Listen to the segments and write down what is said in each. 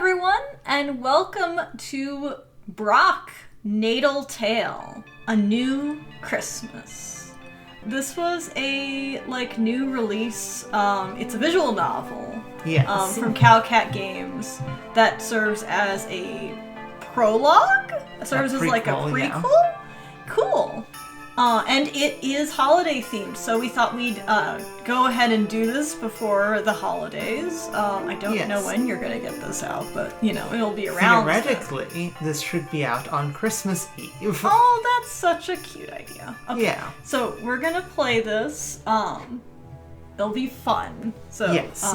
everyone, and welcome to Brok Natal Tale, A New Christmas. This was a, new release. It's a visual novel. Yes. From CowCat Games that serves as a prologue? Serves as, a prequel? Yeah. Cool. And it is holiday themed, so we thought we'd go ahead and do this before the holidays. I don't know when you're gonna get this out, but it'll be around. Theoretically, this should be out on Christmas Eve. Oh, that's such a cute idea. Okay. Yeah. So we're gonna play this. It'll be fun. So yes.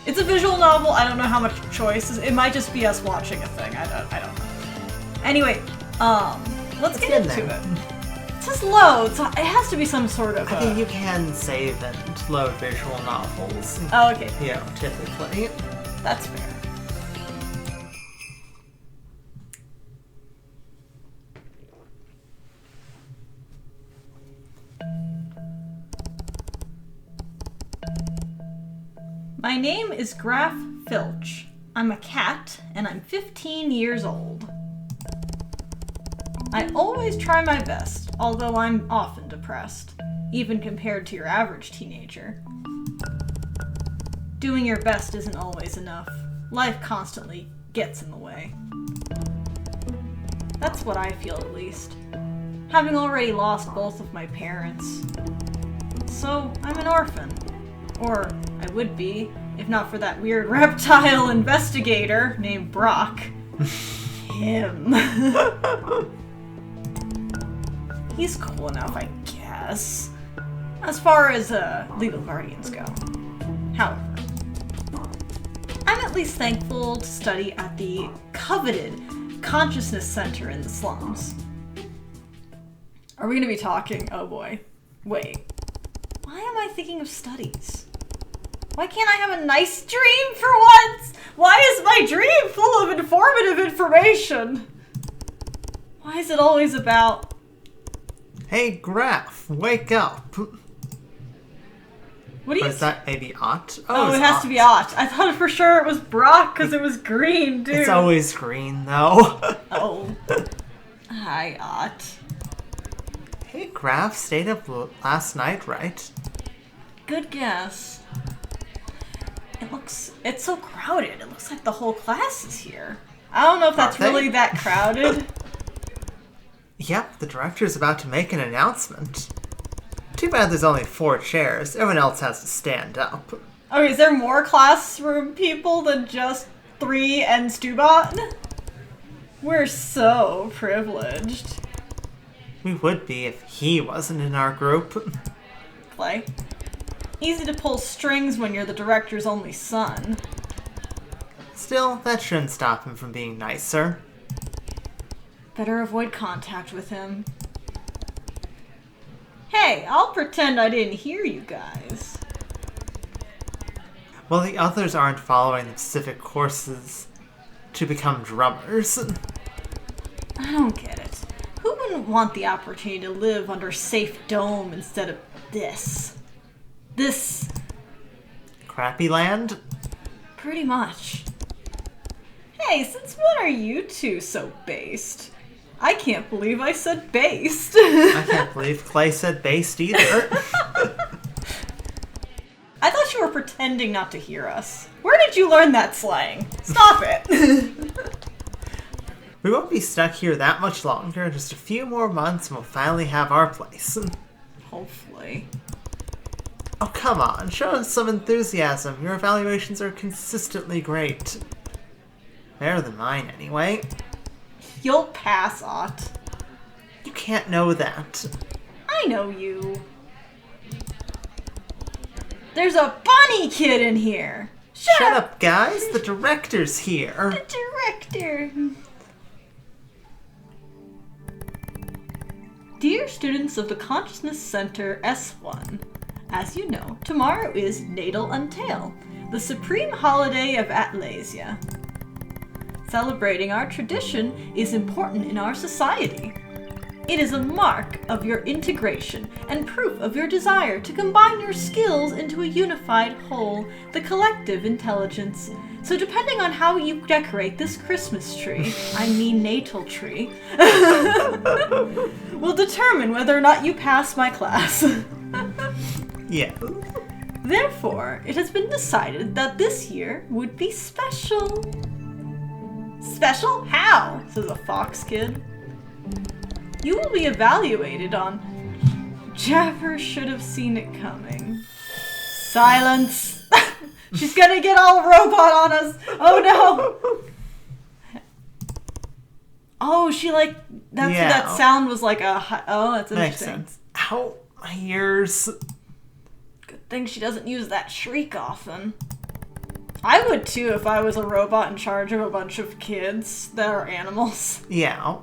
It's a visual novel. I don't know how much choice. It might just be us watching a thing. I don't know. Anyway, let's get into it. It says load, so it has to be some sort of... I think you can save and load visual novels. Oh, okay. Typically. That's fair. My name is Graff Filch. I'm a cat, and I'm 15 years old. I always try my best, although I'm often depressed, even compared to your average teenager. Doing your best isn't always enough. Life constantly gets in the way. That's what I feel, at least. Having already lost both of my parents. So, I'm an orphan. Or, I would be, if not for that weird reptile investigator named Brok. Him. He's cool enough, I guess. As far as legal guardians go. However, I'm at least thankful to study at the coveted Consciousness Center in the slums. Are we going to be talking? Oh boy. Wait. Why am I thinking of studies? Why can't I have a nice dream for once? Why is my dream full of informative information? Why is it always about... Hey, Graff, wake up. What do you... Or is that maybe Ott? Oh, it has to be Ott. I thought for sure it was Brok because it was green, dude. It's always green, though. Oh. Hi, Ott. Hey, Graff, stayed up last night, right? Good guess. It's so crowded. It looks like the whole class is here. I don't know if that's really that crowded. Yep, the director's about to make an announcement. Too bad there's only 4 chairs. Everyone else has to stand up. Okay, is there more classroom people than just 3 and Stubot? We're so privileged. We would be if he wasn't in our group. Clay. Easy to pull strings when you're the director's only son. Still, that shouldn't stop him from being nicer. Better avoid contact with him. Hey, I'll pretend I didn't hear you guys. Well, the others aren't following the specific courses to become drummers. I don't get it. Who wouldn't want the opportunity to live under safe dome instead of this? This... Crappy land? Pretty much. Hey, since when are you two so based? I can't believe I said based. I can't believe Clay said based either. I thought you were pretending not to hear us. Where did you learn that slang? Stop it. We won't be stuck here that much longer. Just a few more months and we'll finally have our place. Hopefully. Oh, come on. Show us some enthusiasm. Your evaluations are consistently great. Better than mine, anyway. You'll pass, Ott. You can't know that. I know you. There's a bunny kid in here. Shut up, guys. The director's here. The director. Dear students of the Consciousness Center S1, as you know, tomorrow is Natal Untail, the supreme holiday of Atlasia. Celebrating our tradition is important in our society. It is a mark of your integration and proof of your desire to combine your skills into a unified whole, the collective intelligence. So depending on how you decorate this Christmas tree, I mean natal tree, will determine whether or not you pass my class. Yeah. Therefore, it has been decided that this year would be special. Special? How? Says a fox kid. You will be evaluated on Jaffer should have seen it coming. Silence! She's gonna get all robot on us! Oh no! Oh, she like, that sound was like oh, that's interesting. Makes sense. Ow, my ears. Good thing she doesn't use that shriek often. I would too if I was a robot in charge of a bunch of kids that are animals. Yeah.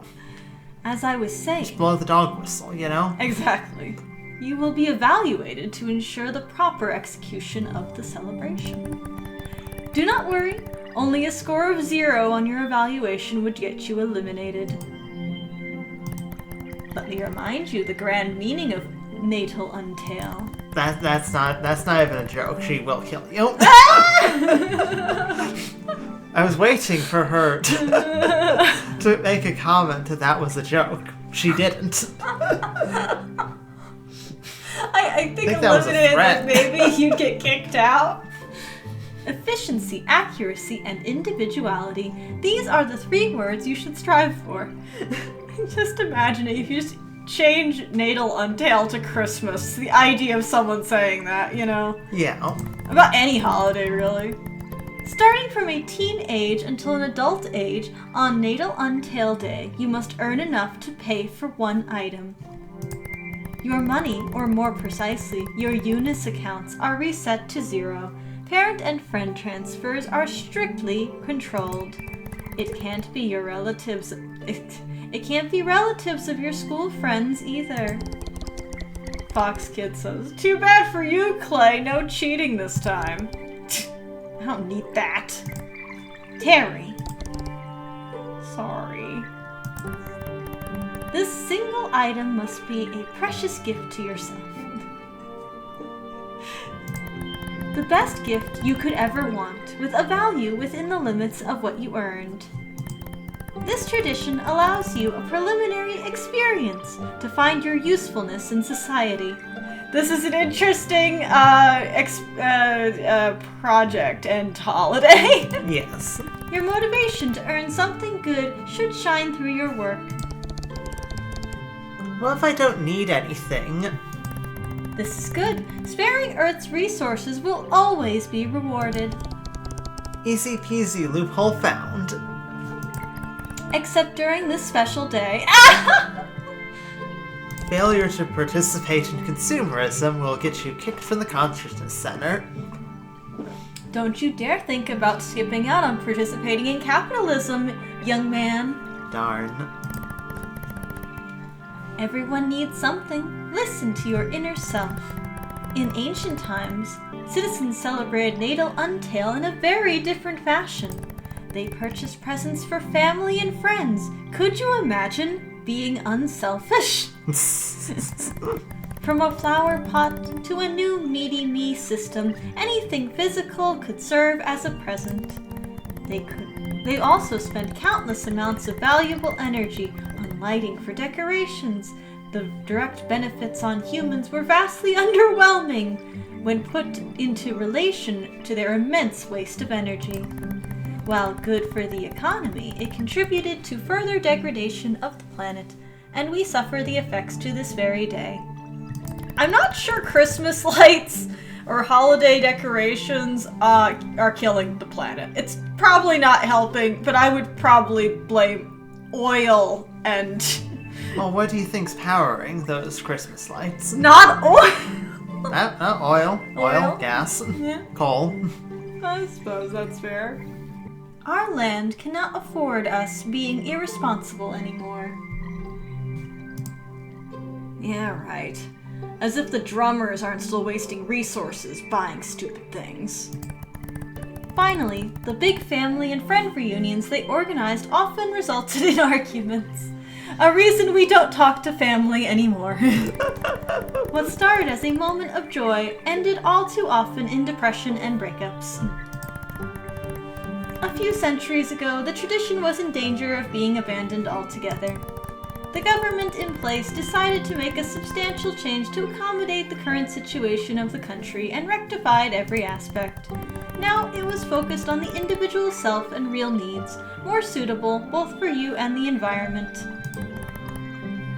As I was saying... Just blow the dog whistle, you know? Exactly. You will be evaluated to ensure the proper execution of the celebration. Do not worry, only a score of 0 on your evaluation would get you eliminated. Let me remind you the grand meaning of natal Untail. That's not even a joke. She will kill you. I was waiting for her to make a comment that was a joke. She didn't. I think eliminated that maybe you'd get kicked out. Efficiency, accuracy, and individuality. These are the 3 words you should strive for. Just imagine it if you just change natal Untail to Christmas. The idea of someone saying that, you know? Yeah. About any holiday, really. Starting from a teen age until an adult age, on Natal Untail Day, you must earn enough to pay for 1 item. Your money, or more precisely, your Eunice accounts, are reset to 0. Parent and friend transfers are strictly controlled. It can't be your relatives. It can't be relatives of your school friends either. Fox Kid says, "Too bad for you, Clay. No cheating this time." I don't need that. Terry. Sorry. This single item must be a precious gift to yourself. The best gift you could ever want, with a value within the limits of what you earned. This tradition allows you a preliminary experience to find your usefulness in society. This is an interesting project and holiday. Yes. Your motivation to earn something good should shine through your work. What if I don't need anything? This is good. Sparing Earth's resources will always be rewarded. Easy peasy, loophole found. Except during this special day. Failure to participate in consumerism will get you kicked from the consciousness center. Don't you dare think about skipping out on participating in capitalism, young man. Darn. Everyone needs something. Listen to your inner self. In ancient times, citizens celebrated Natal Untail in a very different fashion. They purchased presents for family and friends. Could you imagine being unselfish? From a flower pot to a new meaty me system, anything physical could serve as a present. They also spent countless amounts of valuable energy on lighting for decorations. The direct benefits on humans were vastly underwhelming when put into relation to their immense waste of energy. While good for the economy, it contributed to further degradation of the planet, and we suffer the effects to this very day. I'm not sure Christmas lights or holiday decorations are killing the planet. It's probably not helping, but I would probably blame oil and... Well, what do you think's powering those Christmas lights? Not oil! Oil, gas, Yeah. coal. I suppose that's fair. Our land cannot afford us being irresponsible anymore. Yeah, right. As if the drummers aren't still wasting resources buying stupid things. Finally, the big family and friend reunions they organized often resulted in arguments. A reason we don't talk to family anymore. What started as a moment of joy ended all too often in depression and breakups. A few centuries ago, the tradition was in danger of being abandoned altogether. The government in place decided to make a substantial change to accommodate the current situation of the country and rectified every aspect. Now it was focused on the individual self and real needs, more suitable both for you and the environment.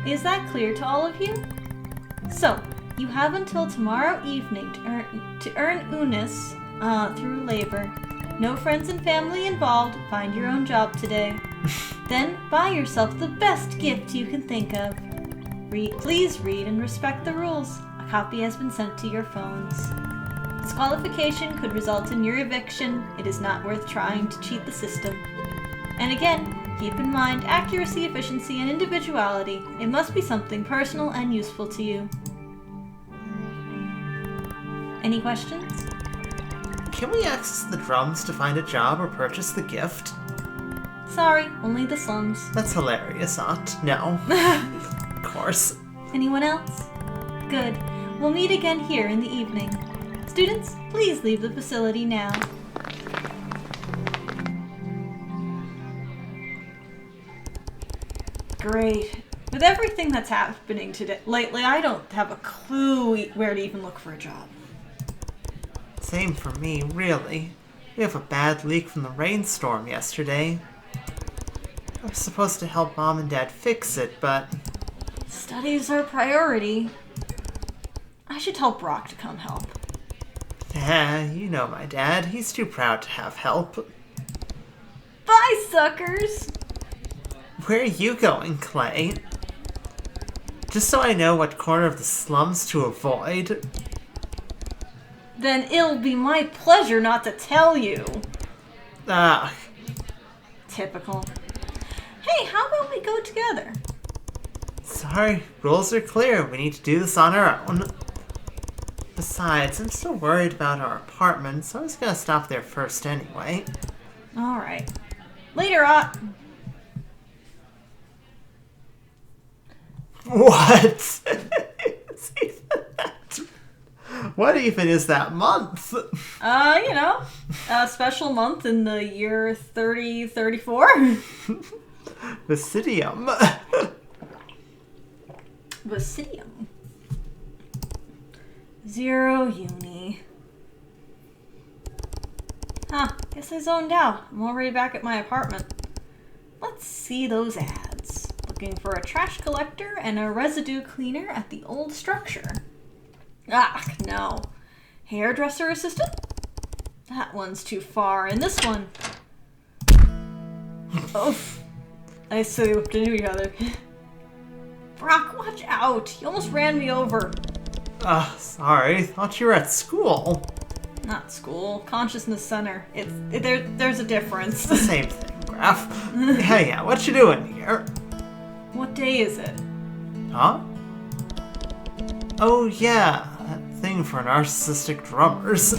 Is that clear to all of you? So, you have until tomorrow evening to earn unis through labor. No friends and family involved, find your own job today. Then buy yourself the best gift you can think of. Please read and respect the rules. A copy has been sent to your phones. Disqualification could result in your eviction. It is not worth trying to cheat the system. And again, keep in mind accuracy, efficiency, and individuality. It must be something personal and useful to you. Any questions? Can we access the drums to find a job or purchase the gift? Sorry, only the slums. That's hilarious, Ott. No. Of course. Anyone else? Good. We'll meet again here in the evening. Students, please leave the facility now. Great. With everything that's happening today lately, I don't have a clue where to even look for a job. Same for me, really. We have a bad leak from the rainstorm yesterday. I was supposed to help Mom and Dad fix it, but... Studies are a priority. I should tell Brok to come help. You know my dad. He's too proud to have help. Bye, suckers! Where are you going, Clay? Just so I know what corner of the slums to avoid. Then it'll be my pleasure not to tell you. Ah. Typical. Hey, how about we go together? Sorry, rules are clear. We need to do this on our own. Besides, I'm still worried about our apartment, so I was gonna stop there first anyway. Alright. Later, Ott. What? What even is that month? A special month in the year 3034. Basidium. Basidium. 0 uni. Guess I zoned out. I'm already back at my apartment. Let's see those ads. Looking for a trash collector and a residue cleaner at the old structure. No. Hairdresser assistant? That one's too far. And this one. Oof. I say we whipped into each other. Brok, watch out. You almost ran me over. Sorry. Thought you were at school. Not school. Consciousness center. There's a difference. It's the same thing, Graff. Yeah, what you doing here? What day is it? Huh? Oh, yeah. That thing for narcissistic drummers.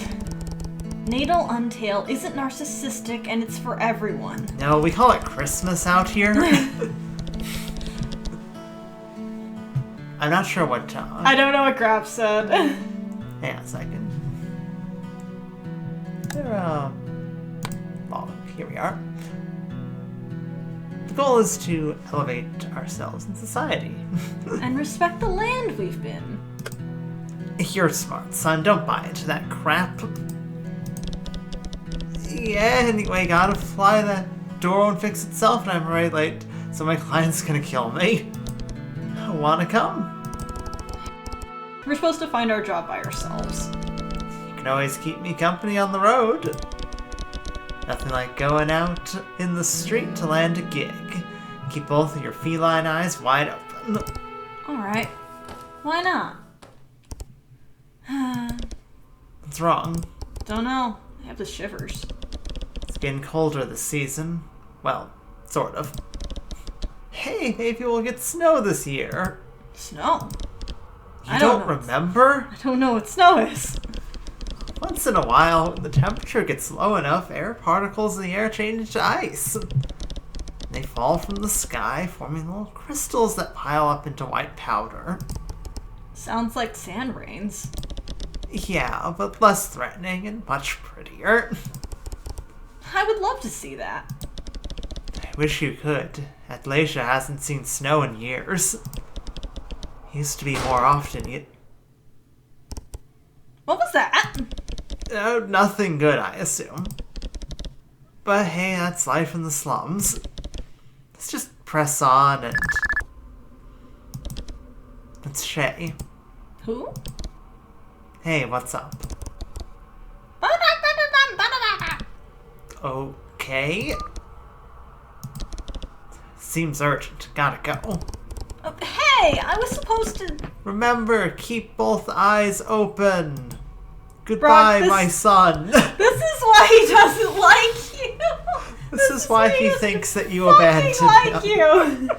Natal Untail isn't narcissistic and it's for everyone. No, we call it Christmas out here. I'm not sure what I don't know what Graff said. Hang on a second. Well, here we are. The goal is to elevate ourselves in society. And respect the land we've been. You're smart, son. Don't buy into that crap. Yeah, anyway, gotta fly. That door won't fix itself and I'm already late, so my client's gonna kill me. Wanna come? We're supposed to find our job by ourselves. You can always keep me company on the road. Nothing like going out in the street to land a gig. Keep both of your feline eyes wide open. Alright. Why not? What's wrong? Don't know. I have the shivers. It's getting colder this season. Well, sort of. Hey, maybe we'll get snow this year. Snow? You don't remember? I don't know what snow is. Once in a while, when the temperature gets low enough, air particles in the air change to ice. They fall from the sky, forming little crystals that pile up into white powder. Sounds like sand rains. Yeah, but less threatening and much prettier. I would love to see that. I wish you could. Atlasia hasn't seen snow in years. Used to be more often. What was that? Oh, nothing good, I assume. But hey, that's life in the slums. Let's just press on and... It's Shay. Who? Hey, what's up? Okay. Seems urgent. Gotta go. Hey, I was supposed to... Remember, keep both eyes open. Goodbye, Brok, my son. This is why he doesn't like you. This is why he thinks that you fucking abandoned like him.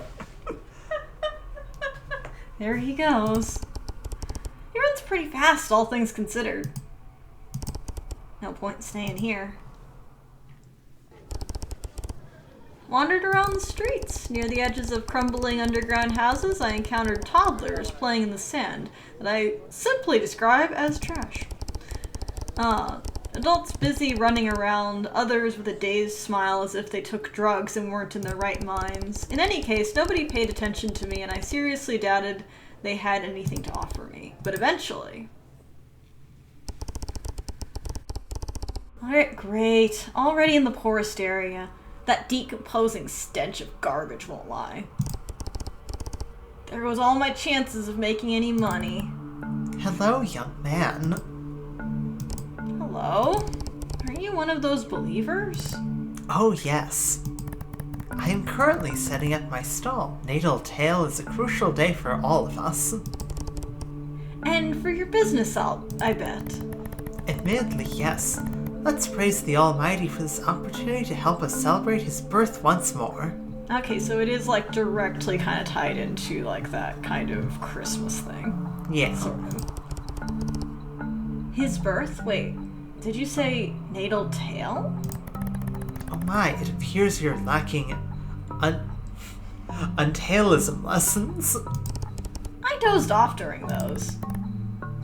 you. There he goes. He runs pretty fast, all things considered. No point in staying here. Wandered around the streets. Near the edges of crumbling underground houses, I encountered toddlers playing in the sand that I simply describe as trash. Adults busy running around, others with a dazed smile as if they took drugs and weren't in their right minds. In any case, nobody paid attention to me, and I seriously doubted they had anything to offer me. But eventually... Alright, great. Already in the poorest area. That decomposing stench of garbage won't lie. There goes all my chances of making any money. Hello, young man. Hello? Are you one of those believers? Oh, yes. I am currently setting up my stall. Natal Tale is a crucial day for all of us. And for your business, I bet. Admittedly, yes. Let's praise the Almighty for this opportunity to help us celebrate his birth once more. Okay, so it is like directly kind of tied into like that kind of Christmas thing. Yeah. Sort of. His birth? Wait, did you say Natal Tale? Oh my, it appears you're lacking Untailism lessons. I dozed off during those.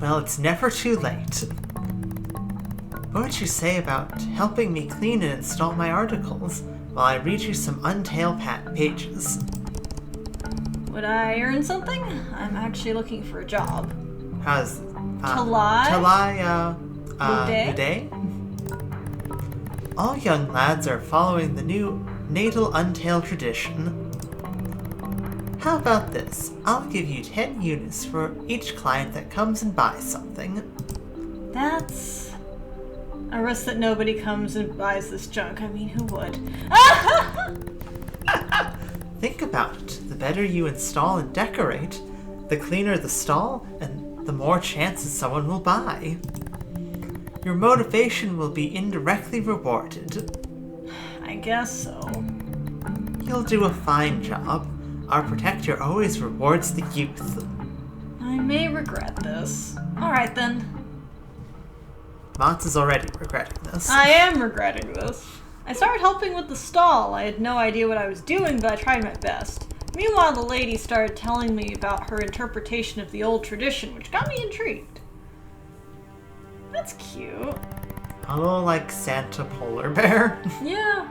Well, it's never too late. What would you say about helping me clean and install my articles while I read you some Untail pages? Would I earn something? I'm actually looking for a job. How's... Talai? Good day? All young lads are following the new Natal Untail tradition. How about this? I'll give you 10 units for each client that comes and buys something. That's... I risk that nobody comes and buys this junk. I mean, who would? Think about it. The better you install and decorate, the cleaner the stall, and the more chances someone will buy. Your motivation will be indirectly rewarded. I guess so. You'll do a fine job. Our protector always rewards the youth. I may regret this. Alright then. Motts is already regretting this. I am regretting this. I started helping with the stall. I had no idea what I was doing, but I tried my best. Meanwhile, the lady started telling me about her interpretation of the old tradition, which got me intrigued. That's cute. A little like Santa Polar Bear. Yeah.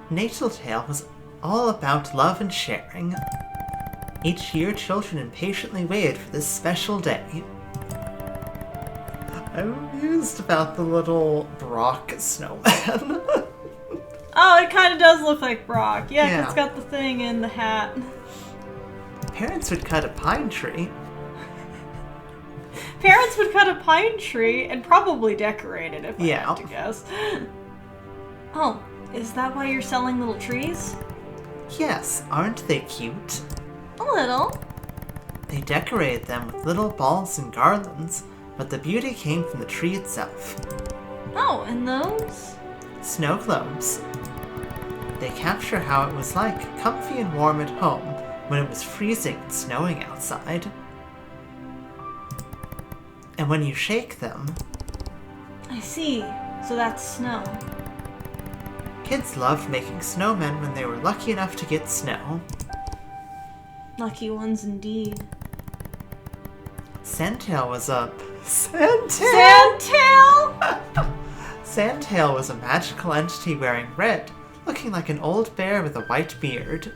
Natal Tale was all about love and sharing. Each year, children impatiently waited for this special day. I'm amused about the little Brok snowman. Oh, it kind of does look like Brok. Yeah, 'cause Yeah. it's got the thing in the hat. Parents would cut a pine tree. Parents would cut a pine tree and probably decorate it, if I Yeah. had to guess. Oh, is that why you're selling little trees? Yes, aren't they cute? A little. They decorated them with little balls and garlands, but the beauty came from the tree itself. Oh, and those? Snow globes. They capture how it was like, comfy and warm at home, when it was freezing and snowing outside. And when you shake them... I see. So that's snow. Kids loved making snowmen when they were lucky enough to get snow. Lucky ones indeed. Sandtail was a... Sandtail? Sandtail was a magical entity wearing red, looking like an old bear with a white beard.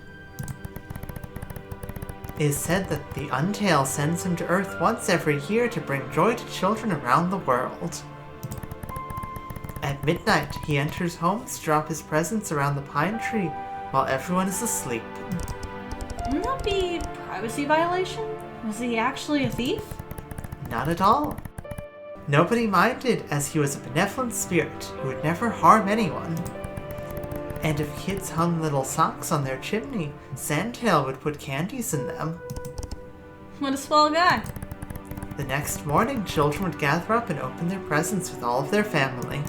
It is said that the Untail sends him to Earth once every year to bring joy to children around the world. At midnight, he enters homes to drop his presents around the pine tree while everyone is asleep. Wouldn't that be privacy violation? Was he actually a thief? Not at all. Nobody minded, as he was a benevolent spirit who would never harm anyone. And if kids hung little socks on their chimney, Sandtail would put candies in them. What a swell guy. The next morning, children would gather up and open their presents with all of their family.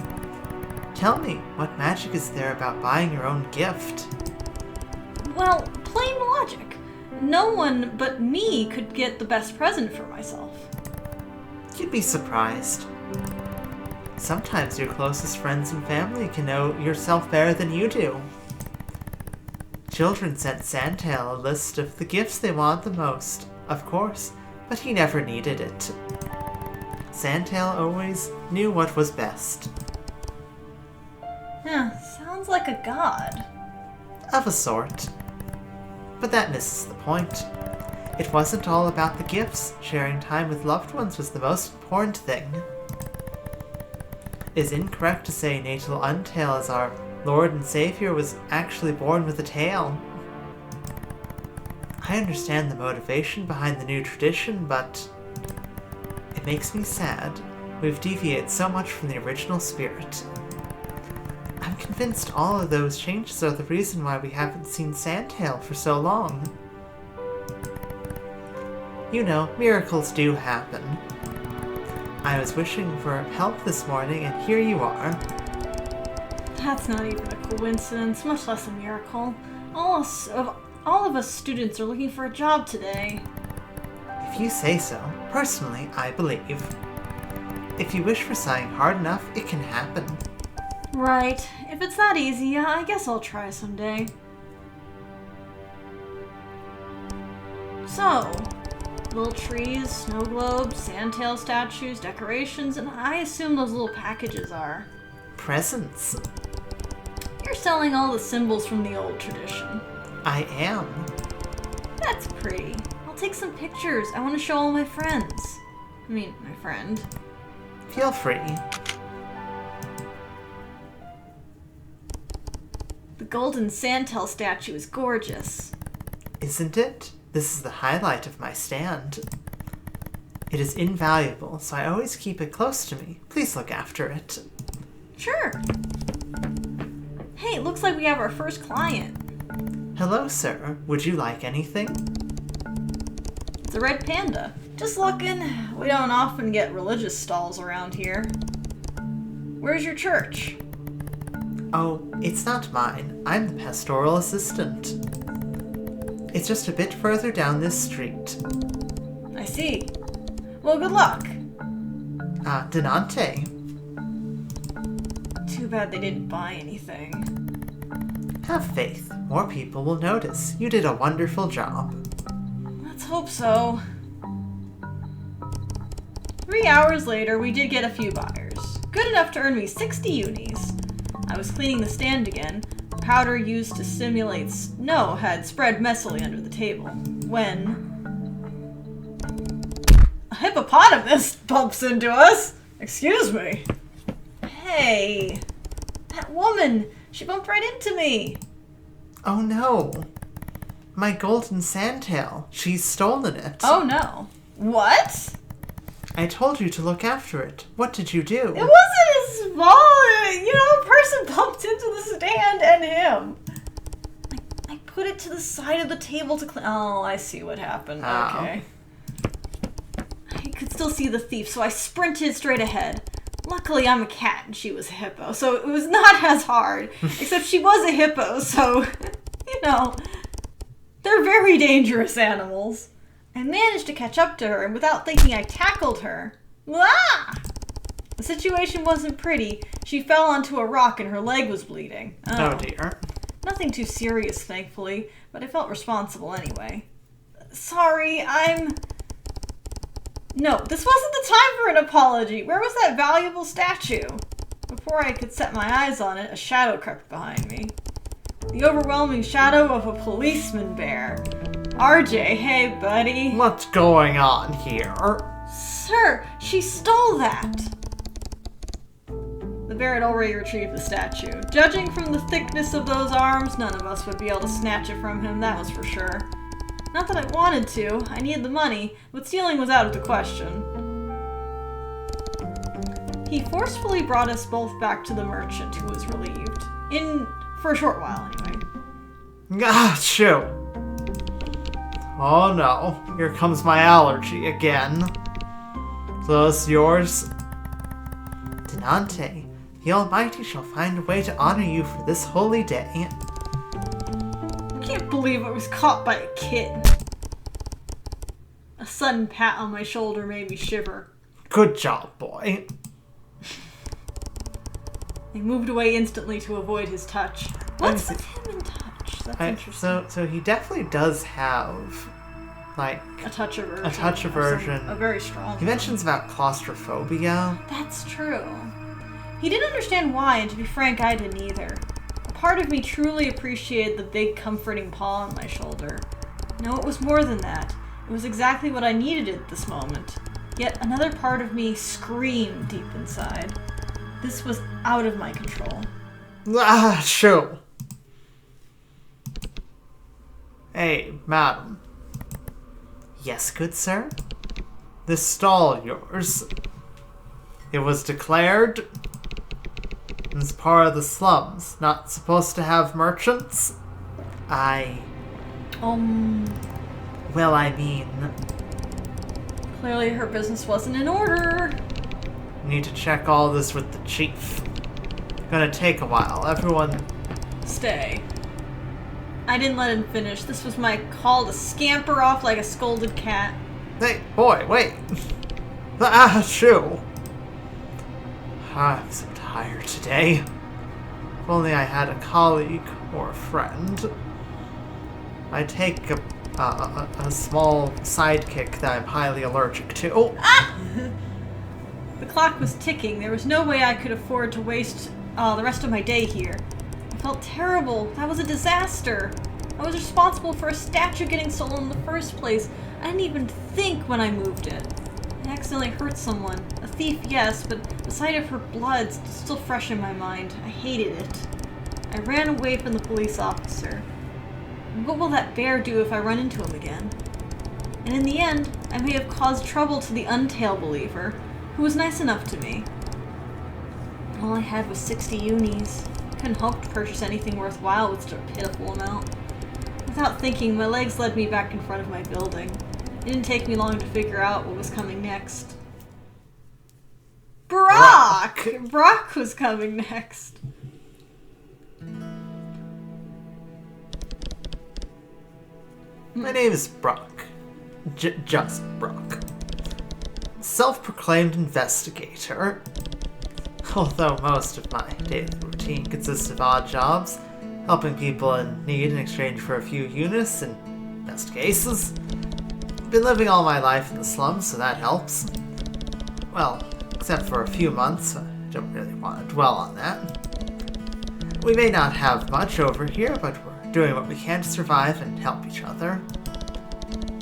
Tell me, what magic is there about buying your own gift? Well, plain logic. No one but me could get the best present for myself. You'd be surprised. Sometimes your closest friends and family can know yourself better than you do. Children sent Sandtail a list of the gifts they want the most, of course, but he never needed it. Sandtail always knew what was best. Yeah, sounds like a god. Of a sort. But that misses the point. It wasn't all about the gifts. Sharing time with loved ones was the most important thing. It is incorrect to say Natal Untail as our Lord and Savior was actually born with a tail. I understand the motivation behind the new tradition, but it makes me sad. We've deviated so much from the original spirit. I'm convinced all of those changes are the reason why we haven't seen Sandtail for so long. You know, miracles do happen. I was wishing for help this morning, and here you are. That's not even a coincidence, much less a miracle. All of us students are looking for a job today. If you say so, personally, I believe. If you wish for something hard enough, it can happen. Right. If it's that easy, I guess I'll try someday. So, little trees, snow globes, Sandtail statues, decorations, and I assume those little packages are Presents. You're selling all the symbols from the old tradition. I am. That's pretty. I'll take some pictures. I want to show all my friends. I mean, my friend. Feel free. The golden Sandtail statue is gorgeous. Isn't it? This is the highlight of my stand. It is invaluable, so I always keep it close to me. Please look after it. Sure. Hey, looks like we have our first client. Hello, sir. Would you like anything? It's a red panda. Just looking. We don't often get religious stalls around here. Where's your church? Oh, it's not mine. I'm the pastoral assistant. It's just a bit further down this street. I see. Well, good luck. Denante. Too bad they didn't buy anything. Have faith. More people will notice. You did a wonderful job. Let's hope so. 3 hours later, we did get a few buyers. Good enough to earn me 60 unis. I was cleaning the stand again. Powder used to simulate snow had spread messily under the table. When a hippopotamus bumps into us. Excuse me. Hey, that woman, she bumped right into me. Oh no. My golden Sandtail. She's stolen it. Oh no. What? I told you to look after it. What did you do? It wasn't as small. A person bumped into the stand and him. I put it to the side of the table to clean. Oh, I see what happened. Oh. Okay. I could still see the thief, so I sprinted straight ahead. Luckily, I'm a cat and she was a hippo, so it was not as hard. Except she was a hippo, so, they're very dangerous animals. I managed to catch up to her, and without thinking, I tackled her. Ah! The situation wasn't pretty. She fell onto a rock and her leg was bleeding. Oh dear. Nothing too serious, thankfully, but I felt responsible anyway. Sorry, No, this wasn't the time for an apology. Where was that valuable statue? Before I could set my eyes on it, a shadow crept behind me. The overwhelming shadow of a policeman bear. RJ, hey buddy. What's going on here? Sir, she stole that. The bear had already retrieved the statue. Judging from the thickness of those arms, none of us would be able to snatch it from him, that was for sure. Not that I wanted to, I needed the money, but stealing was out of the question. He forcefully brought us both back to the merchant, who was relieved. For a short while, anyway. Ah, shoot. Oh no, here comes my allergy again. Those yours? Denante, the Almighty shall find a way to honor you for this holy day. I can't believe I was caught by a kid. A sudden pat on my shoulder made me shiver. Good job, boy. I moved away instantly to avoid his touch. What's with him in touch? That's interesting. So he definitely does have, like... A touch aversion. A touch aversion. A very strong He mentions about claustrophobia. That's true. He didn't understand why, and to be frank, I didn't either. A part of me truly appreciated the big, comforting paw on my shoulder. No, it was more than that. It was exactly what I needed at this moment. Yet another part of me screamed deep inside. This was out of my control. Ah, shoot. Hey, madam. Yes, good sir? This stall yours. It was declared as part of the slums, not supposed to have merchants. Well, I mean... Clearly her business wasn't in order. Need to check all this with the chief. Gonna take a while. Everyone... Stay. I didn't let him finish. This was my call to scamper off like a scolded cat. Hey, boy, wait. Ah, shoo. I'm so tired today. If only I had a colleague or a friend. I take a small sidekick that I'm highly allergic to. Ah! The clock was ticking. There was no way I could afford to waste the rest of my day here. I felt terrible. That was a disaster. I was responsible for a statue getting stolen in the first place. I didn't even think when I moved it. I accidentally hurt someone. A thief, yes, but the sight of her blood's still fresh in my mind. I hated it. I ran away from the police officer. What will that bear do if I run into him again? And in the end, I may have caused trouble to the Untail believer, who was nice enough to me. All I had was 60 unis. I couldn't hope to purchase anything worthwhile with such a pitiful amount. Without thinking, my legs led me back in front of my building. It didn't take me long to figure out what was coming next. Brok! Brok was coming next. My name is Brok. Just Brok. Self-proclaimed investigator. Although most of my daily routine consists of odd jobs, helping people in need in exchange for a few units in best cases. Been living all my life in the slums, so that helps. Well, except for a few months. I don't really want to dwell on that. We may not have much over here, but we're doing what we can to survive and help each other.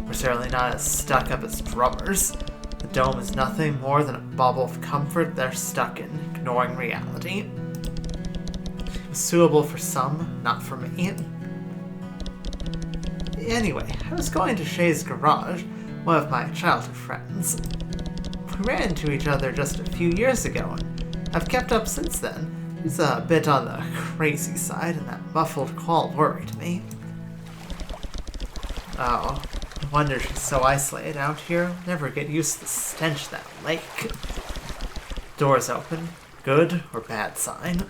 We're certainly not as stuck up as drummers. The dome is nothing more than a bubble of comfort they're stuck in, ignoring reality. It was suitable for some, not for me. Anyway, I was going to Shay's garage, one of my childhood friends. We ran into each other just a few years ago, and I've kept up since then. He's a bit on the crazy side, and that muffled call worried me. Oh, I wonder she's so isolated out here. Never get used to the stench of that lake. Doors open. Good or bad sign?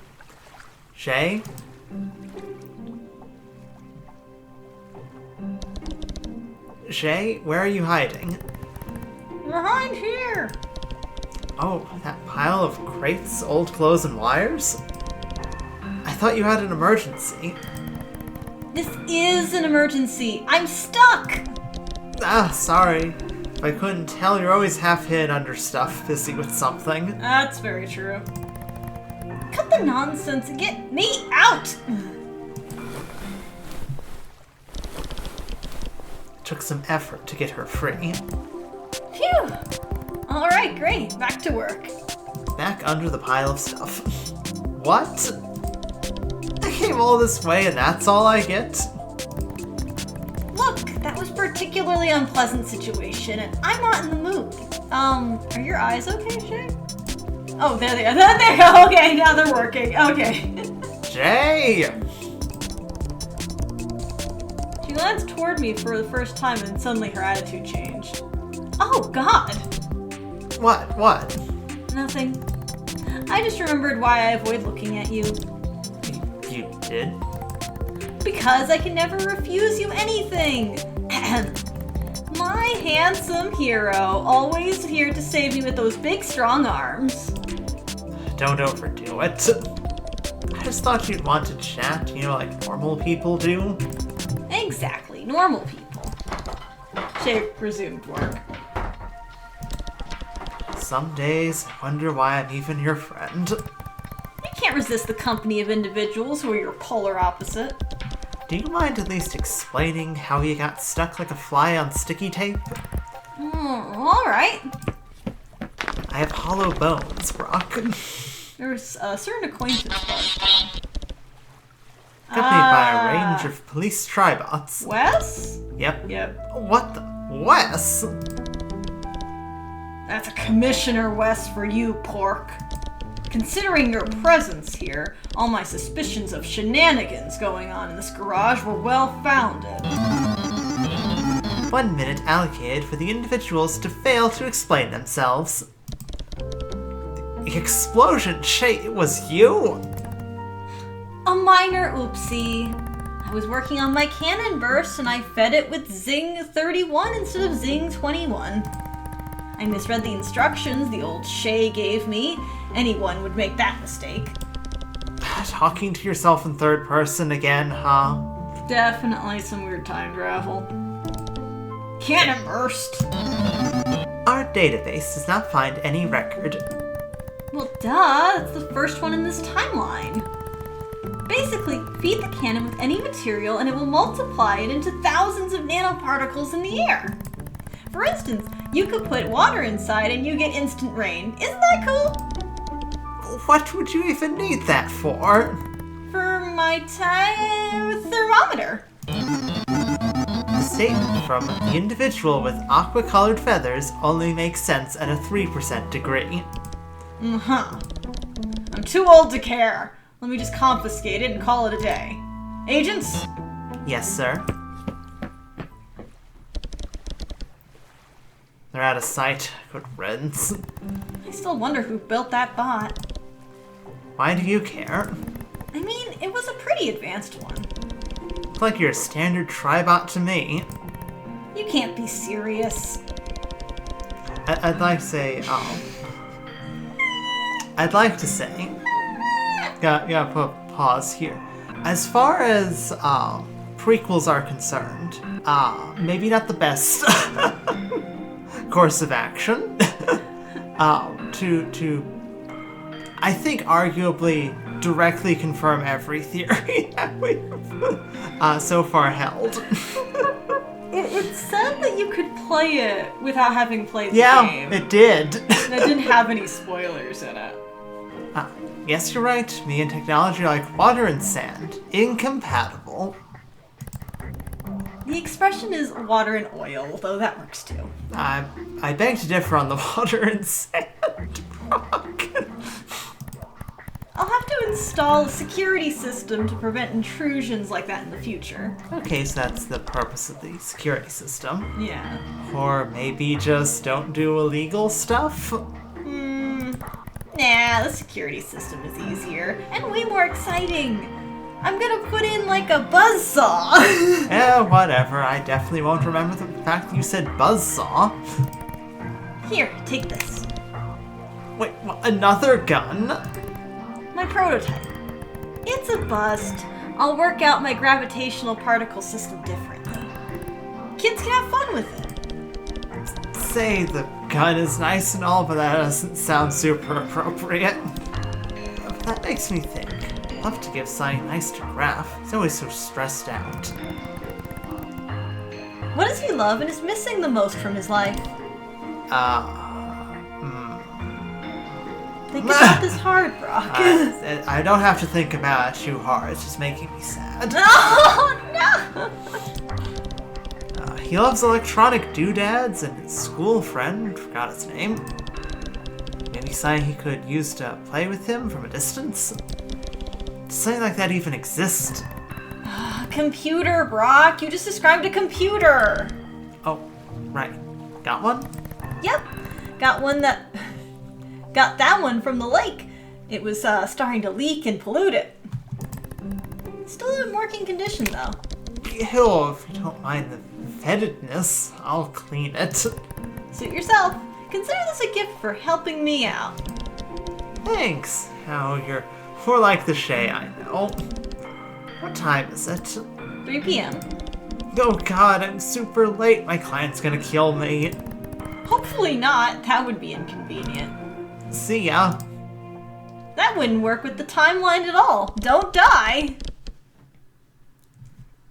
Shay? Shay, where are you hiding? Behind here! Oh, that pile of crates, old clothes, and wires? I thought you had an emergency. This is an emergency. I'm stuck! Ah, sorry. If I couldn't tell, you're always half hid under stuff, busy with something. That's very true. Cut the nonsense and get me out! Took some effort to get her free. Phew! Alright, great. Back to work. Back under the pile of stuff. What? I came all this way and that's all I get? Look, that was a particularly unpleasant situation, and I'm not in the mood. Are your eyes okay, Shay? Oh, there they are. There they go. Okay, now they're working. Okay. Jay! She glanced toward me for the first time, and suddenly her attitude changed. Oh, God! What? Nothing. I just remembered why I avoid looking at you. You did? Because I can never refuse you anything! My handsome hero, always here to save me with those big, strong arms. Don't overdo it. I just thought you'd want to chat, like normal people do. Exactly, normal people. Shay resumed work. Some days, I wonder why I'm even your friend. You can't resist the company of individuals who are your polar opposite. Do you mind at least explaining how you got stuck like a fly on sticky tape? Alright. I have hollow bones, Brok. There's a certain acquaintance part. Accompanied by a range of police tribots. Wes? Yep. What the? Wes? That's a Commissioner Wes for you, pork. Considering your presence here, all my suspicions of shenanigans going on in this garage were well-founded. 1 minute allocated for the individuals to fail to explain themselves. The explosion, Shay, it was you? A minor oopsie. I was working on my cannon burst and I fed it with Zing 31 instead of Zing 21. I misread the instructions the old Shay gave me. Anyone would make that mistake. Talking to yourself in third person again, huh? Definitely some weird time travel. Cannon burst. Our database does not find any record. Well, duh, it's the first one in this timeline. Basically, feed the cannon with any material and it will multiply it into thousands of nanoparticles in the air. For instance, you could put water inside and you get instant rain. Isn't that cool? What would you even need that for? For my thermometer. The statement from the individual with aqua-colored feathers only makes sense at a 3% degree. I'm too old to care. Let me just confiscate it and call it a day. Agents? Yes, sir. They're out of sight. Good riddance. I still wonder who built that bot. Why do you care? I mean, it was a pretty advanced one. Looks like you're a standard tribot to me. You can't be serious. I'd like to say, gotta put a pause here. As far as, prequels are concerned, maybe not the best course of action. To I think arguably directly confirm every theory that we've so far held. It said that you could play it without having played the game. Yeah, it did. And it didn't have any spoilers in it. Yes, you're right. Me and technology are like water and sand. Incompatible. The expression is water and oil, though that works too. I beg to differ on the water and sand, Brok. I'll have to install a security system to prevent intrusions like that in the future. Okay, so that's the purpose of the security system. Yeah. Or maybe just don't do illegal stuff? Nah, the security system is easier and way more exciting. I'm gonna put in like a buzzsaw. Whatever. I definitely won't remember the fact that you said buzzsaw. Here, take this. Wait, another gun? My prototype. It's a bust. I'll work out my gravitational particle system differently. Kids can have fun with it. Say the gun is nice and all, but that doesn't sound super appropriate. That makes me think. I'd love to give something nice to Graff. He's always so stressed out. What does he love and is missing the most from his life? Think about this hard, Brok. I don't have to think about it too hard. It's just making me sad. Oh, no! He loves electronic doodads and his school friend, forgot his name. Maybe something he could use to play with him from a distance? Does something like that even exist? Computer, Brok. You just described a computer. Oh, right. Got one? Yep. Got that one from the lake. It was starting to leak and pollute it. Still in working condition, though. Ew, if you don't mind the fetidness, I'll clean it. Suit yourself. Consider this a gift for helping me out. Thanks. How you're more like the Shay I know. What time is it? 3 p.m. Oh god, I'm super late. My client's gonna kill me. Hopefully not. That would be inconvenient. See ya. That wouldn't work with the timeline at all. Don't die.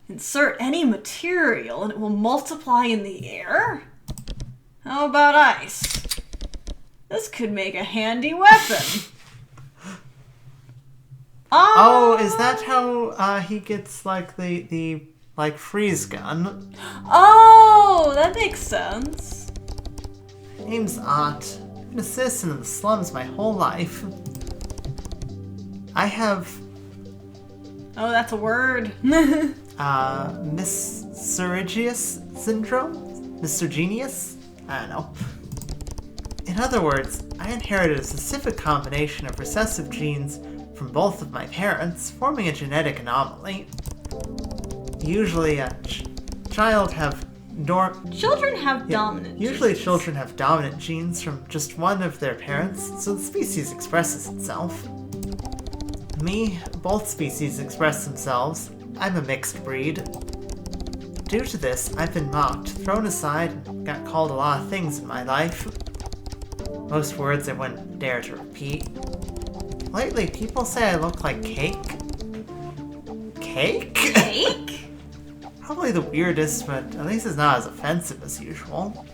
Insert any material and it will multiply in the air? How about ice? This could make a handy weapon. Oh, is that how he gets like the freeze gun? Oh, that makes sense. My name's Ott. I've been a citizen in the slums my whole life. I have Oh, that's a word. Misceregious syndrome? Miscegeneous? I don't know. In other words, I inherited a specific combination of recessive genes from both of my parents, forming a genetic anomaly. Usually, children have dominant genes. Children have dominant genes from just one of their parents, so the species expresses itself. Me, both species express themselves. I'm a mixed breed. Due to this, I've been mocked, thrown aside, and got called a lot of things in my life. Most words I wouldn't dare to repeat. Lately, people say I look like cake. Cake? Cake? Probably the weirdest, but at least it's not as offensive as usual.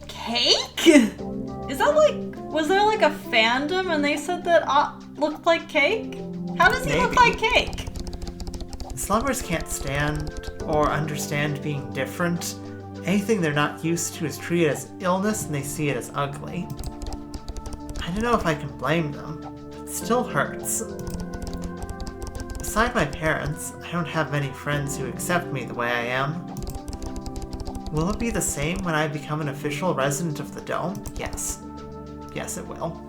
Cake? Was there like a fandom and they said that Ott looked like cake? How does he look like cake? Slummers can't stand or understand being different. Anything they're not used to is treated as illness and they see it as ugly. I don't know if I can blame them, but it still hurts. Beside my parents, I don't have many friends who accept me the way I am. Will it be the same when I become an official resident of the Dome? Yes. Yes, it will.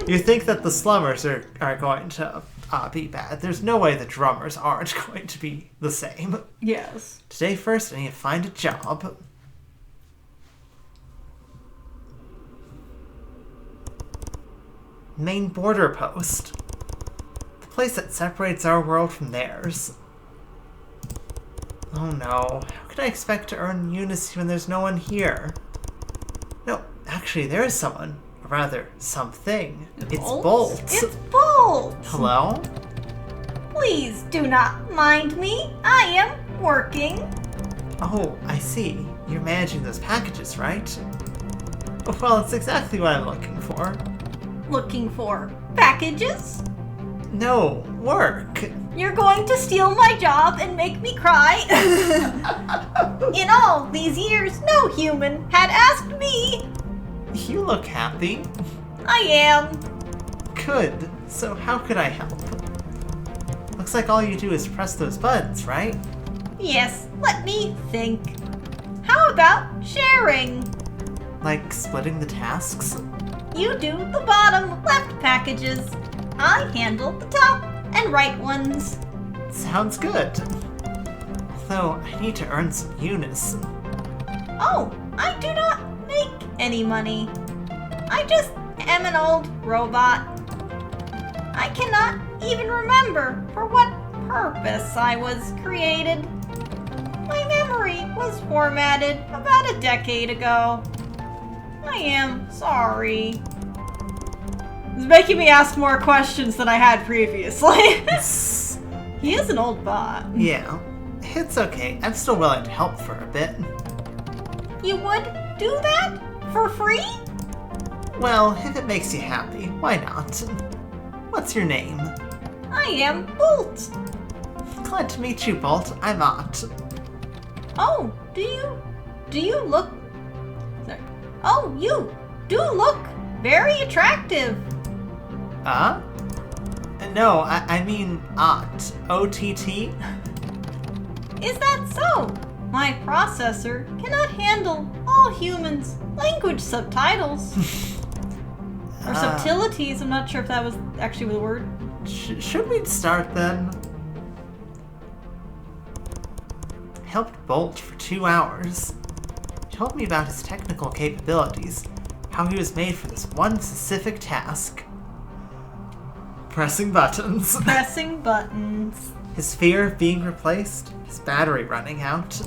You think that the slummers are going to be bad. There's no way the drummers aren't going to be the same. Yes. Today first, I need to find a job. Main border post. The place that separates our world from theirs. Oh no, how can I expect to earn Unity when there's no one here? No, actually there is someone. Or rather, something. It's Bolt. It's Bolt! Hello? Please do not mind me. I am working. Oh, I see. You're managing those packages, right? Well, it's exactly what I'm looking for. Looking for packages? No, work. You're going to steal my job and make me cry? In all these years, no human had asked me. You look happy. I am. Good. So how could I help? Looks like all you do is press those buttons, right? Yes, let me think. How about sharing? Like splitting the tasks? You do the bottom left packages. I handle the top and right ones. Sounds good. Although, I need to earn some Eunice. Oh, I do not make any money. I just am an old robot. I cannot even remember for what purpose I was created. My memory was formatted about a decade ago. I am sorry. It's making me ask more questions than I had previously. He is an old bot. Yeah, it's okay. I'm still willing to help for a bit. You would do that? For free? Well, if it makes you happy, why not? What's your name? I am Bolt. Glad to meet you, Bolt. I'm Ott. Oh, do you look... Sorry. Oh, you do look very attractive. No, I mean Ott. O-T-T? Is that so? My processor cannot handle all humans' language subtitles. Or subtilities, I'm not sure if that was actually the word. Should we start then? Helped Bolt for 2 hours. Told me about his technical capabilities, how he was made for this one specific task. Pressing buttons. Pressing buttons. His fear of being replaced, his battery running out.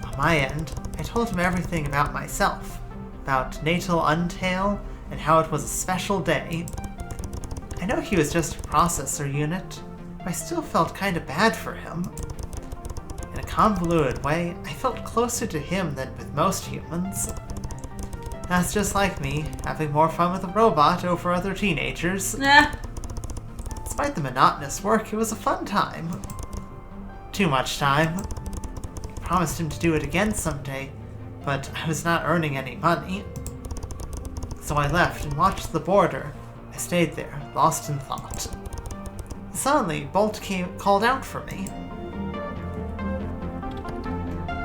On my end, I told him everything about myself, about Natal Untail, and how it was a special day. I know he was just a processor unit, but I still felt kinda bad for him. In a convoluted way, I felt closer to him than with most humans. That's just like me, having more fun with a robot over other teenagers. Despite the monotonous work, it was a fun time. Too much time. I promised him to do it again someday, but I was not earning any money. So I left and watched the border. I stayed there, lost in thought. Suddenly, Bolt called out for me.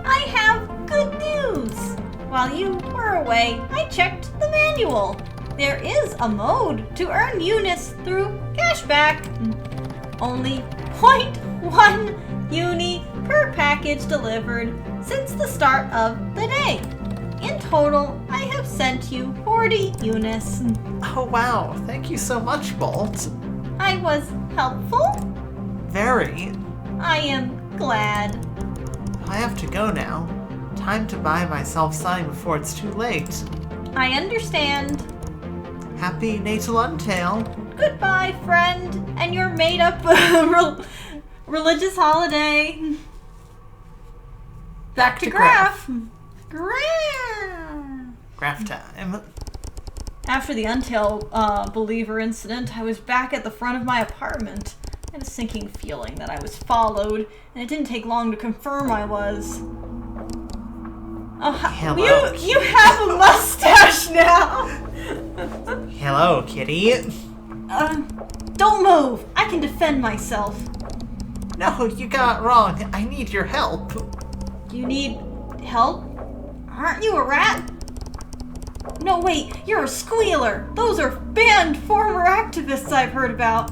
I have good news! While you were away, I checked the manual. There is a mode to earn units through cashback. Only 0.1 uni per package delivered since the start of the day. In total, I have sent you 40 units. Oh wow, thank you so much, Bolt. I was helpful? Very. I am glad. I have to go now. Time to buy myself something before it's too late. I understand. Happy Natal Untail. Goodbye, friend, and your made-up religious holiday. Back to Graff. Graff time. After the Untail believer incident, I was back at the front of my apartment. I had a sinking feeling that I was followed, and it didn't take long to confirm I was. Oh, hello. You have a mustache now! Hello, kitty. Don't move! I can defend myself. No, you got it wrong. I need your help. You need help? Aren't you a rat? No, wait, you're a squealer. Those are banned former activists I've heard about.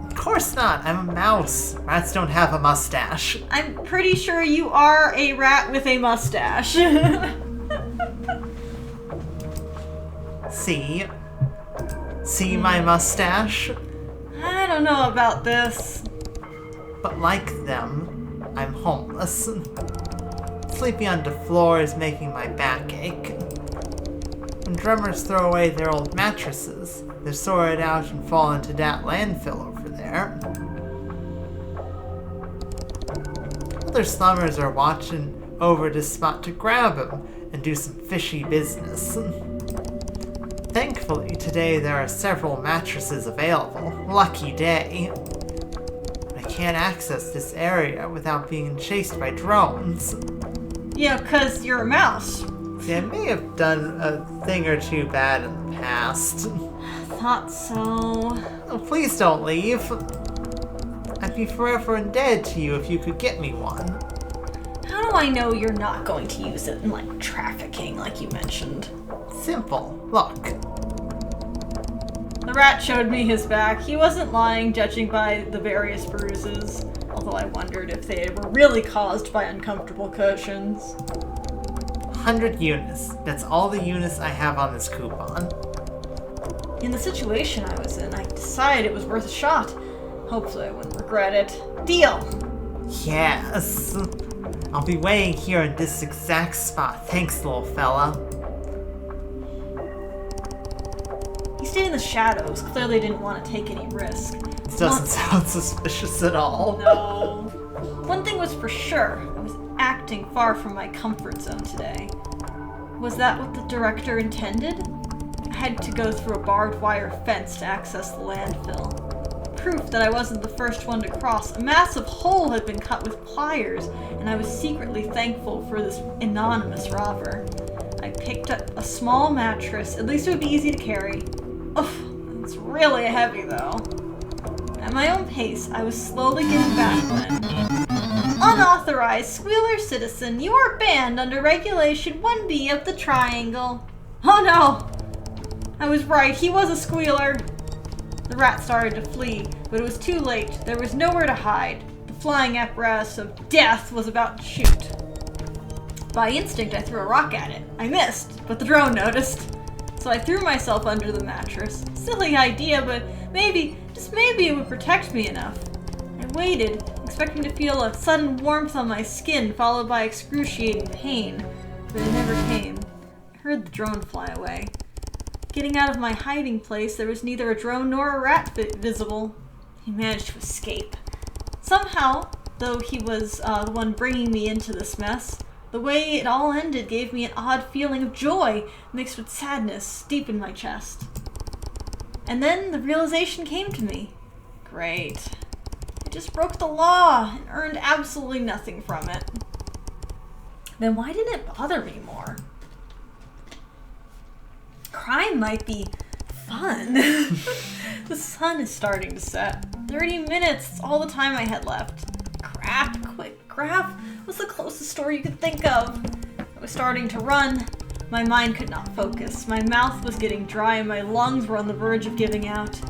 Of course not. I'm a mouse. Rats don't have a mustache. I'm pretty sure you are a rat with a mustache. See my mustache? I don't know about this. But like them, I'm homeless. Sleeping on the floor is making my back ache. When drummers throw away their old mattresses, they're sorted out and fall into that landfill over there. Other slummers are watching over this spot to grab them and do some fishy business. Thankfully, today there are several mattresses available. Lucky day. I can't access this area without being chased by drones. Yeah, 'cause you're a mouse. See, I may have done a thing or two bad in the past. Thought so. Oh, please don't leave. I'd be forever indebted to you if you could get me one. How do I know you're not going to use it in, like, trafficking, like you mentioned? Simple. Look. The rat showed me his back. He wasn't lying, judging by the various bruises. Although I wondered if they were really caused by uncomfortable cushions. 100 units. That's all the units I have on this coupon. In the situation I was in, I decided it was worth a shot. Hopefully I wouldn't regret it. Deal! Yes. I'll be waiting here in this exact spot. Thanks, little fella. He stayed in the shadows, clearly didn't want to take any risk. This doesn't sound suspicious at all. No. One thing was for sure, I was acting far from my comfort zone today. Was that what the director intended? I had to go through a barbed wire fence to access the landfill. Proof that I wasn't the first one to cross. A massive hole had been cut with pliers, and I was secretly thankful for this anonymous robber. I picked up a small mattress. At least it would be easy to carry. Oof, it's really heavy though. At my own pace, I was slowly getting back when... Unauthorized squealer citizen, you are banned under Regulation 1B of the Triangle. Oh no! I was right, he was a squealer. The rat started to flee, but it was too late. There was nowhere to hide. The flying apparatus of death was about to shoot. By instinct, I threw a rock at it. I missed, but the drone noticed. So I threw myself under the mattress. Silly idea, but maybe, just maybe it would protect me enough. I waited, expecting to feel a sudden warmth on my skin, followed by excruciating pain. But it never came. I heard the drone fly away. Getting out of my hiding place, there was neither a drone nor a rat visible. He managed to escape. Somehow, though he was the one bringing me into this mess, the way it all ended gave me an odd feeling of joy mixed with sadness deep in my chest. And then the realization came to me. Great. I just broke the law and earned absolutely nothing from it. Then why didn't it bother me more? Crime might be fun. The sun is starting to set. 30 minutes, that's all the time I had left. Crap, quick, Graff was the closest store you could think of. I was starting to run. My mind could not focus. My mouth was getting dry and my lungs were on the verge of giving out.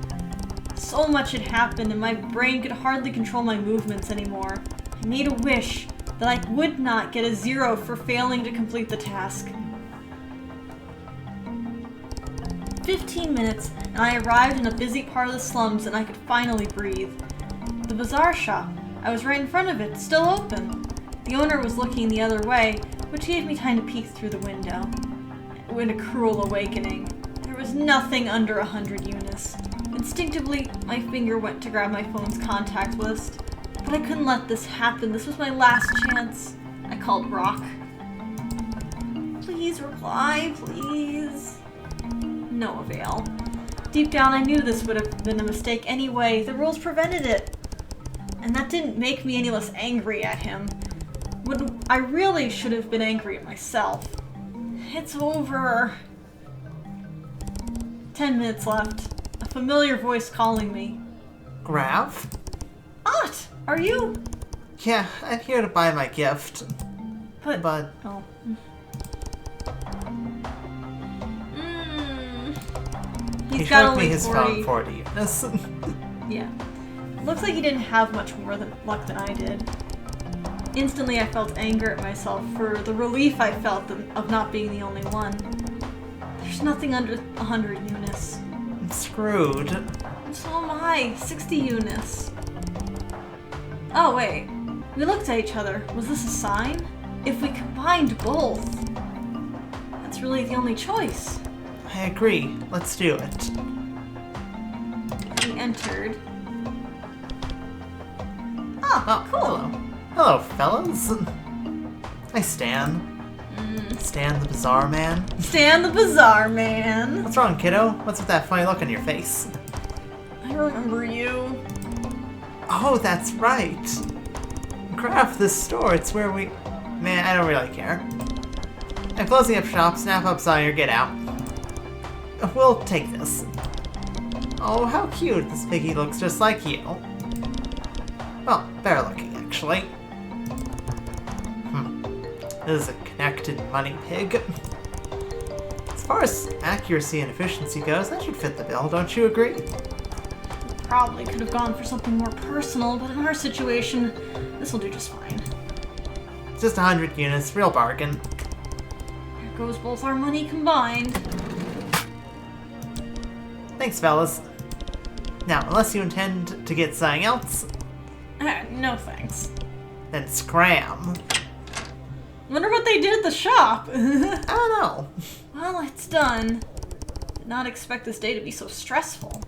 So much had happened and my brain could hardly control my movements anymore. I made a wish that I would not get a 0 for failing to complete the task. 15 minutes, and I arrived in a busy part of the slums and I could finally breathe. The bazaar shop. I was right in front of it, still open. The owner was looking the other way, which gave me time to peek through the window. It was a cruel awakening. There was nothing under 100 units. Instinctively, my finger went to grab my phone's contact list. But I couldn't let this happen. This was my last chance. I called Brok. Please reply, please. No avail. Deep down, I knew this would have been a mistake anyway. The rules prevented it. And that didn't make me any less angry at him. When I really should have been angry at myself. It's over. 10 minutes left. A familiar voice calling me. Graff? Ott, are you? Yeah, I'm here to buy my gift. But... Oh. He He's got showed me only his 40. phone 40 units. Yeah. Looks like he didn't have much more luck than I did. Instantly I felt anger at myself for the relief I felt of not being the only one. There's nothing under 100 units. I'm screwed. So am I. 60 units. Oh wait. We looked at each other. Was this a sign? If we combined both, that's really the only choice. I agree. Let's do it. We entered. Oh, cool. Hello. Hello, fellas. Hi, Stan. Stan the Bazaar Man. Stan the Bazaar Man. What's wrong, kiddo? What's with that funny look on your face? I remember you. Oh, that's right. Graff, this store, it's where we... Man, I don't really care. I'm closing up shop, snap up Sawyer, get out. We'll take this. Oh, how cute. This piggy looks just like you. Well, better looking, actually. This is a connected money pig. As far as accuracy and efficiency goes, that should fit the bill, don't you agree? Probably could have gone for something more personal, but in our situation, this will do just fine. Just 100 units, real bargain. There goes both our money combined. Thanks, fellas. Now, unless you intend to get something else, No thanks. then scram. Wonder what they did at the shop. I don't know. Well, it's done. Did not expect this day to be so stressful.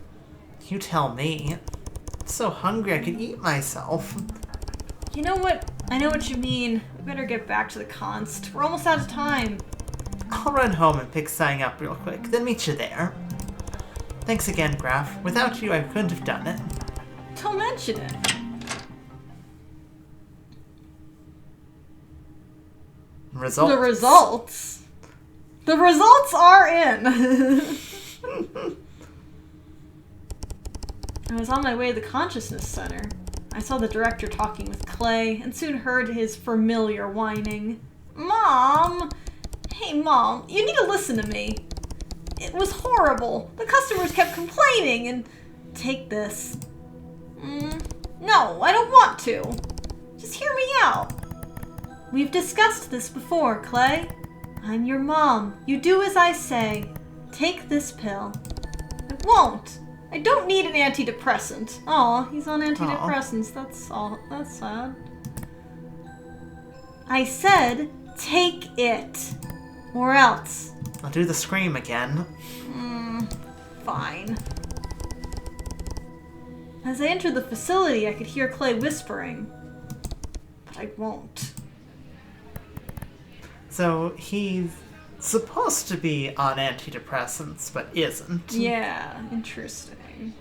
You tell me. I'm so hungry I could eat myself. You know what? I know what you mean. We better get back to the const. We're almost out of time. I'll run home and pick something up real quick, then meet you there. Thanks again, Graff. Without you, I couldn't have done it. Don't mention it. Results. The results? The results are in! I was on my way to the Consciousness Center. I saw the director talking with Clay, and soon heard his familiar whining. Mom! Hey, Mom, you need to listen to me. It was horrible. The customers kept complaining, and... Take this. No, I don't want to. Just hear me out. We've discussed this before, Clay. I'm your mom. You do as I say. Take this pill. I won't. I don't need an antidepressant. Aw, he's on antidepressants. That's all. That's sad. I said, take it. Or else. I'll do the scream again. Fine. As I entered the facility, I could hear Clay whispering. But I won't. So he's supposed to be on antidepressants, but isn't. Yeah, interesting.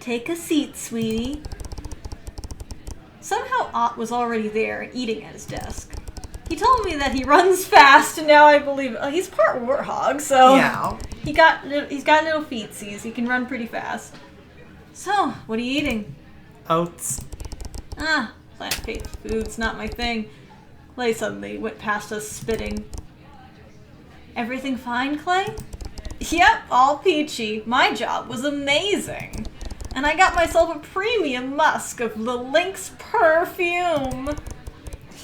Take a seat, sweetie. Somehow Ott was already there and eating at his desk. He told me that he runs fast, and now I believe he's part warthog, so Yeah. he's got little feetsies. He can run pretty fast. So, what are you eating? Oats. Plant-based food's not my thing. Clay suddenly went past us spitting. Everything fine, Clay? Yep, all peachy. My job was amazing. And I got myself a premium musk of the lynx perfume.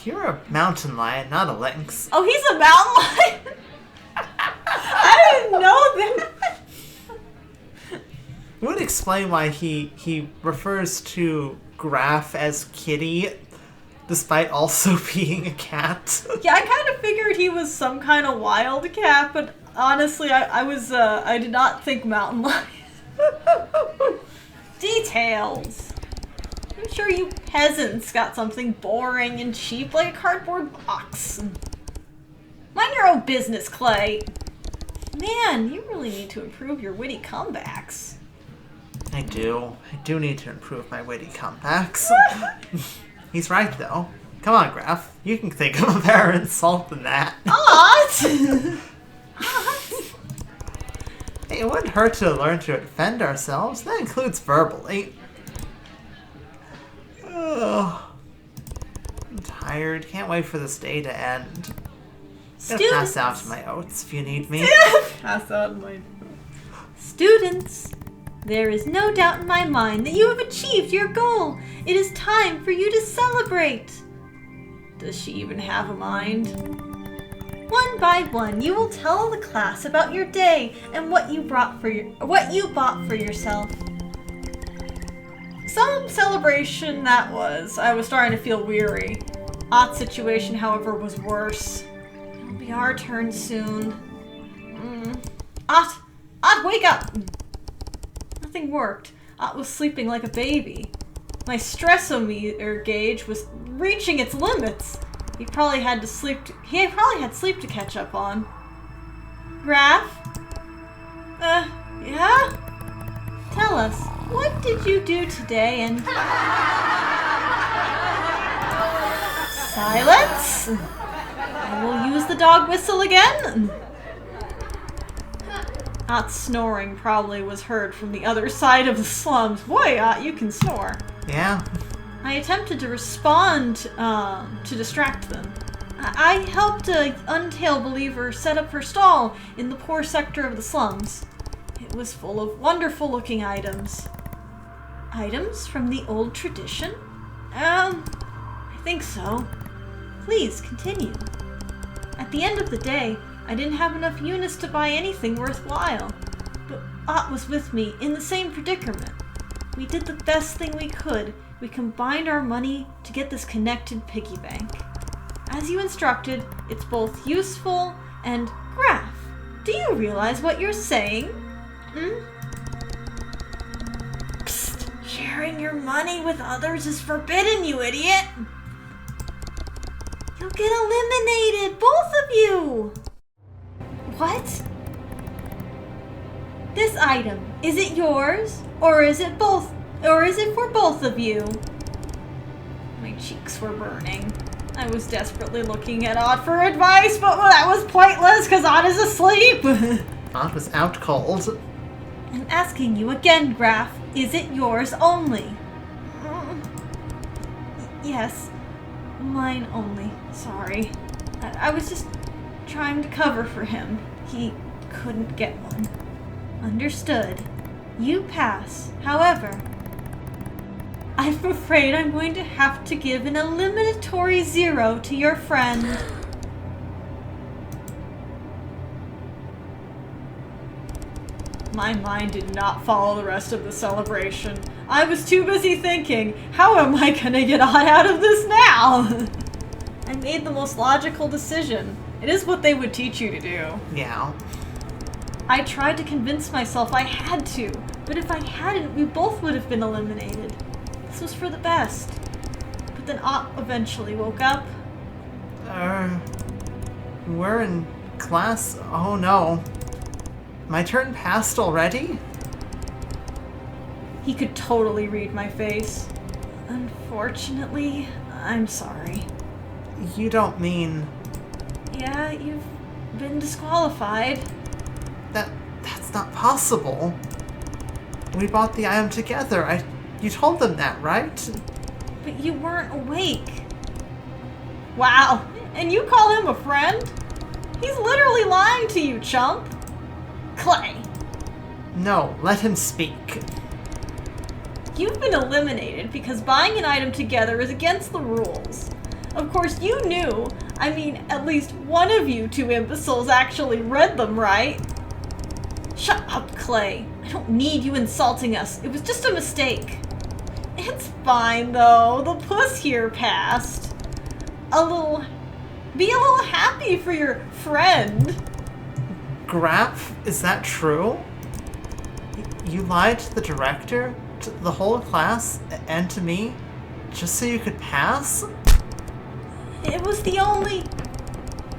You're a mountain lion, not a lynx. Oh, he's a mountain lion? I didn't know that. It would explain why he refers to Graff as kitty, despite also being a cat. Yeah, I kind of figured he was some kind of wild cat, but honestly, I did not think mountain lion. Details. I'm sure you peasants got something boring and cheap like a cardboard box. Mind your own business, Clay. Man, you really need to improve your witty comebacks. I do need to improve my witty comebacks. He's right, though. Come on, Graff. You can think of a better insult than that. Ott! Hey, it wouldn't hurt to learn to defend ourselves. That includes verbally. Ugh. I'm tired. Can't wait for this day to end. I'm gonna pass out my oats if you need me. Pass out my... Students, there is no doubt in my mind that you have achieved your goal. It is time for you to celebrate. Does she even have a mind? One by one, you will tell the class about your day and what you bought for yourself. Some celebration that was. I was starting to feel weary. Ott's situation, however, was worse. It'll be our turn soon. Ott, wake up! Nothing worked. Ott was sleeping like a baby. My stressometer gauge was reaching its limits. He probably had sleep to catch up on. Graff? Yeah? Tell us, what did you do today and... Silence? I will use the dog whistle again. Ott's snoring probably was heard from the other side of the slums. Boy, Ott, you can snore. Yeah. I attempted to respond to distract them. I helped a Untail believer set up her stall in the poor sector of the slums. It was full of wonderful-looking items. Items from the old tradition? I think so. Please, continue. At the end of the day, I didn't have enough units to buy anything worthwhile. But Ott was with me in the same predicament. We did the best thing we could. We combined our money to get this connected piggy bank. As you instructed, it's both useful and... Graff, do you realize what you're saying? Psst! Sharing your money with others is forbidden, you idiot! You'll get eliminated, both of you! What? This item, is it yours? Or is it both? Or is it for both of you? My cheeks were burning. I was desperately looking at Ott for advice, but that was pointless because Ott is asleep. Ott was out cold. I'm asking you again, Graff. Is it yours only? Yes. Mine only. Sorry. I was just trying to cover for him. He couldn't get one. Understood. You pass. However, I'm afraid I'm going to have to give an eliminatory 0 to your friend. My mind did not follow the rest of the celebration. I was too busy thinking, how am I gonna get Ott out of this now? I made the most logical decision. It is what they would teach you to do. Yeah. I tried to convince myself I had to, but if I hadn't, we both would have been eliminated. This was for the best. But then Ott eventually woke up. We're in class? Oh no. My turn passed already? He could totally read my face. Unfortunately, I'm sorry. You don't mean... Yeah, you've been disqualified. That's not possible. We bought the item together. You told them that, right? But you weren't awake. Wow, and you call him a friend? He's literally lying to you, chump. Clay. No, let him speak. You've been eliminated because buying an item together is against the rules. Of course, you knew. I mean, at least one of you two imbeciles actually read them, right? Shut up, Clay. I don't need you insulting us. It was just a mistake. It's fine, though. The puss here passed. Be a little happy for your friend. Graff, is that true? You lied to the director, to the whole class, and to me, just so you could pass? It was the only...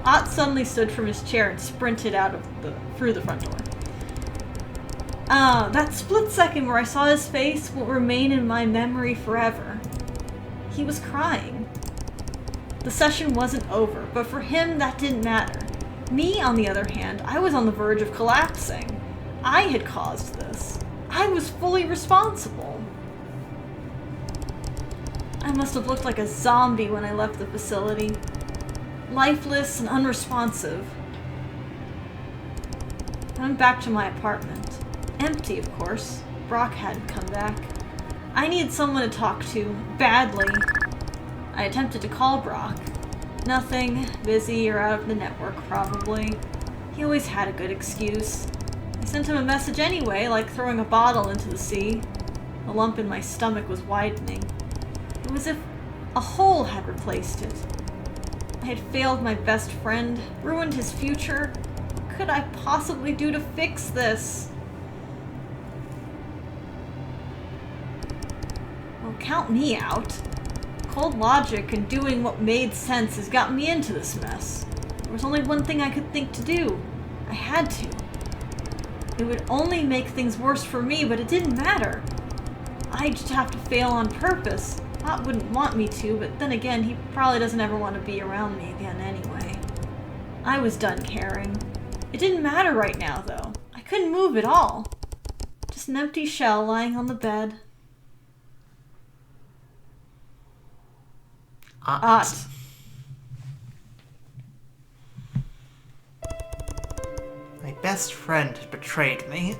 Ott suddenly stood from his chair and sprinted through the front door. That split second where I saw his face will remain in my memory forever. He was crying. The session wasn't over, but for him that didn't matter. Me, on the other hand, I was on the verge of collapsing. I had caused this. I was fully responsible. I must have looked like a zombie when I left the facility. Lifeless and unresponsive. I went back to my apartment. Empty, of course. Brok hadn't come back. I needed someone to talk to, badly. I attempted to call Brok. Nothing, busy or out of the network, probably. He always had a good excuse. I sent him a message anyway, like throwing a bottle into the sea. The lump in my stomach was widening. It was as if a hole had replaced it. I had failed my best friend, ruined his future. What could I possibly do to fix this? Well, count me out. Cold logic and doing what made sense has got me into this mess. There was only one thing I could think to do. I had to. It would only make things worse for me, but it didn't matter. I'd just have to fail on purpose. Ott wouldn't want me to, but then again, he probably doesn't ever want to be around me again anyway. I was done caring. It didn't matter right now, though. I couldn't move at all. Just an empty shell lying on the bed. Ott. My best friend had betrayed me.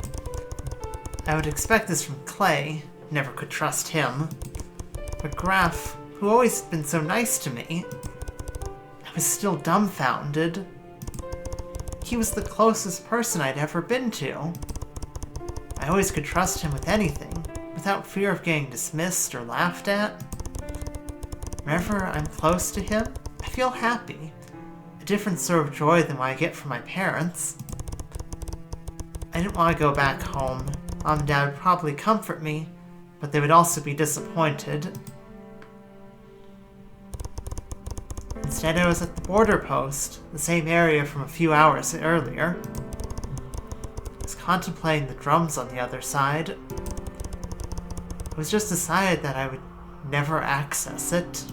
I would expect this from Clay. Never could trust him. But Graff, who always been so nice to me, I was still dumbfounded. He was the closest person I'd ever been to. always could trust him with anything, without fear of getting dismissed or laughed at. Whenever I'm close to him, I feel happy. A different sort of joy than what I get from my parents. I didn't want to go back home. Mom and Dad would probably comfort me, but they would also be disappointed. Instead, I was at the border post, the same area from a few hours earlier. I was contemplating the drums on the other side. It was just decided that I would never access it.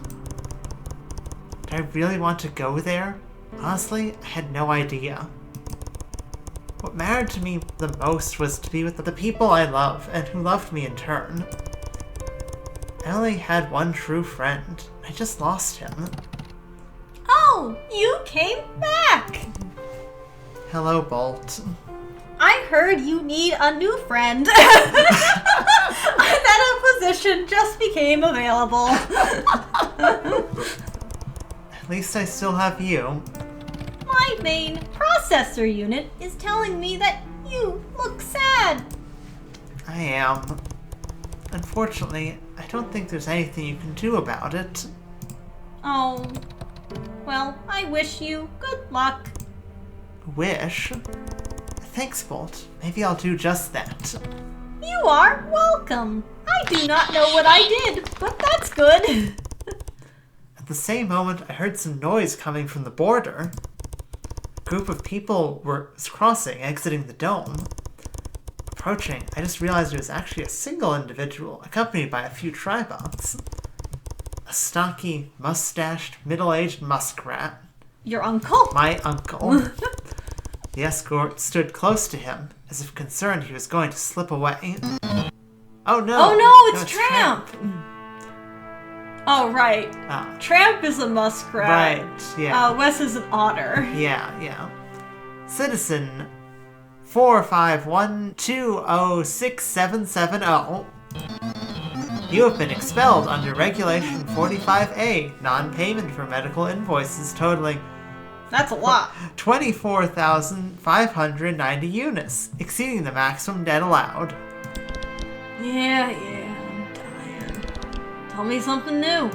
Did I really want to go there? Honestly, I had no idea. What mattered to me the most was to be with the people I love and who loved me in turn. I only had one true friend. I just lost him. Oh, you came back! Hello, Bolt. I heard you need a new friend. That a position just became available. At least I still have you. My main processor unit is telling me that you look sad. I am. Unfortunately, I don't think there's anything you can do about it. Oh, well, I wish you good luck. Wish? Thanks, Bolt. Maybe I'll do just that. You are welcome. I do not know what I did, but that's good. At the same moment, I heard some noise coming from the border. A group of people was crossing, exiting the dome. Approaching, I just realized it was actually a single individual, accompanied by a few tribots. A stocky, mustached, middle-aged muskrat. Your uncle? My uncle. The escort stood close to him, as if concerned he was going to slip away. Oh no! Oh no, it's Tramp! Oh, right. Ah. Tramp is a muskrat. Right, yeah. Wes is an otter. Yeah. Citizen 451206770. You have been expelled under Regulation 45A, non-payment for medical invoices totaling That's a lot. 24,590 units, exceeding the maximum debt allowed. Yeah, I'm dying. Tell me something new.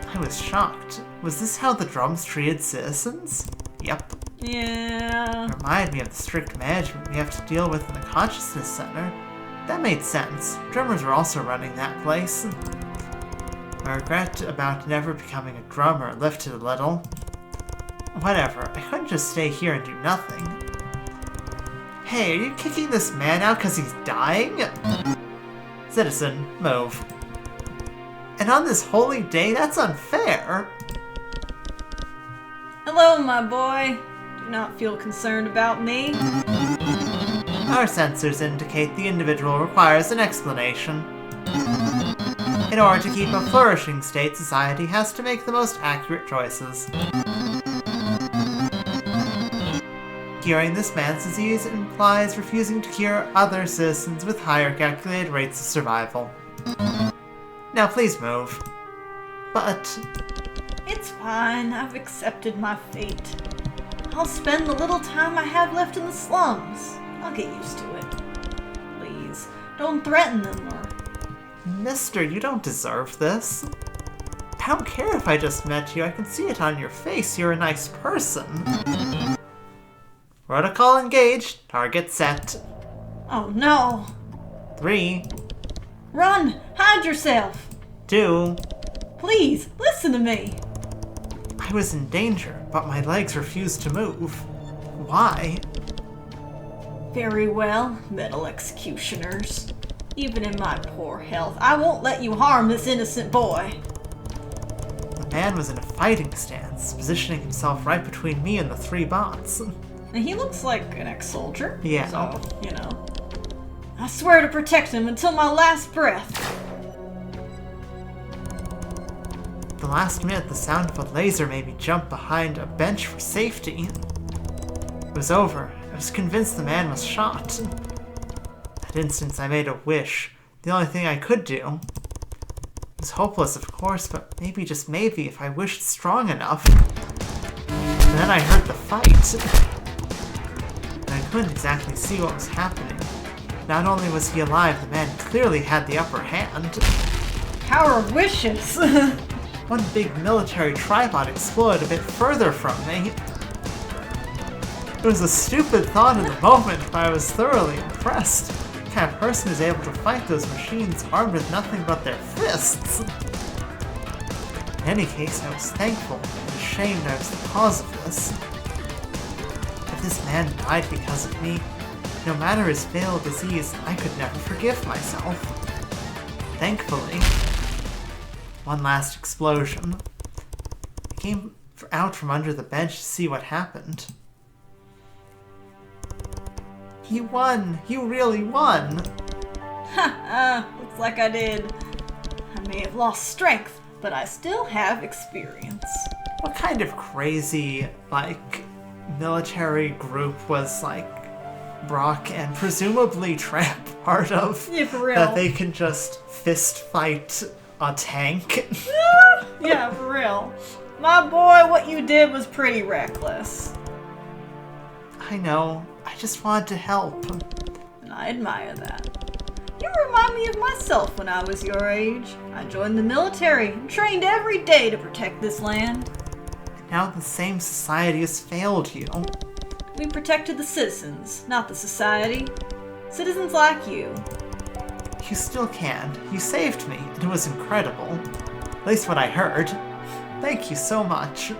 I was shocked. Was this how the drums treated citizens? Yep. Yeah. It reminded me of the strict management we have to deal with in the Consciousness Center. That made sense. Drummers were also running that place. My regret about never becoming a drummer lifted a little. Whatever, I couldn't just stay here and do nothing. Hey, are you kicking this man out because he's dying? Citizen, move. And on this holy day, that's unfair. Hello, my boy. Do not feel concerned about me. Our sensors indicate the individual requires an explanation. In order to keep a flourishing state, society has to make the most accurate choices. Curing this man's disease implies refusing to cure other citizens with higher calculated rates of survival. Now please move. But... It's fine. I've accepted my fate. I'll spend the little time I have left in the slums. I'll get used to it. Please, don't threaten them or... Mister, you don't deserve this. I don't care if I just met you. I can see it on your face. You're a nice person. Protocol engaged. Target set. Oh no. 3, Run! Hide yourself! 2. Please, listen to me. I was in danger, but my legs refused to move. Why? Very well, metal executioners. Even in my poor health, I won't let you harm this innocent boy. The man was in a fighting stance, positioning himself right between me and the 3 bots. And he looks like an ex-soldier. Yeah. So, you know. I swear to protect him until my last breath. At the last minute, the sound of a laser made me jump behind a bench for safety. It was over. I was convinced the man was shot. That instant, I made a wish. The only thing I could do. It was hopeless, of course, but maybe, just maybe, if I wished strong enough. And then I heard the fight. And I couldn't exactly see what was happening. Not only was he alive, the man clearly had the upper hand. Power wishes. One big military tribot exploded a bit further from me. It was a stupid thought in the moment, but I was thoroughly impressed. The kind of person is able to fight those machines armed with nothing but their fists. In any case, I was thankful and ashamed I was the cause of this. If this man died because of me, no matter his fatal disease, I could never forgive myself. Thankfully, one last explosion. I came out from under the bench to see what happened. He won! He really won! Looks like I did. I may have lost strength, but I still have experience. What kind of crazy, military group was, Brok and presumably Tramp part of? Yeah, for real. That they can just fist fight a tank? Yeah, for real. My boy, what you did was pretty reckless. I know. I just wanted to help. And I admire that. You remind me of myself when I was your age. I joined the military and trained every day to protect this land. Now the same society has failed you. We protected the citizens, not the society. Citizens like you. You still can. You saved me, and it was incredible. At least what I heard. Thank you so much.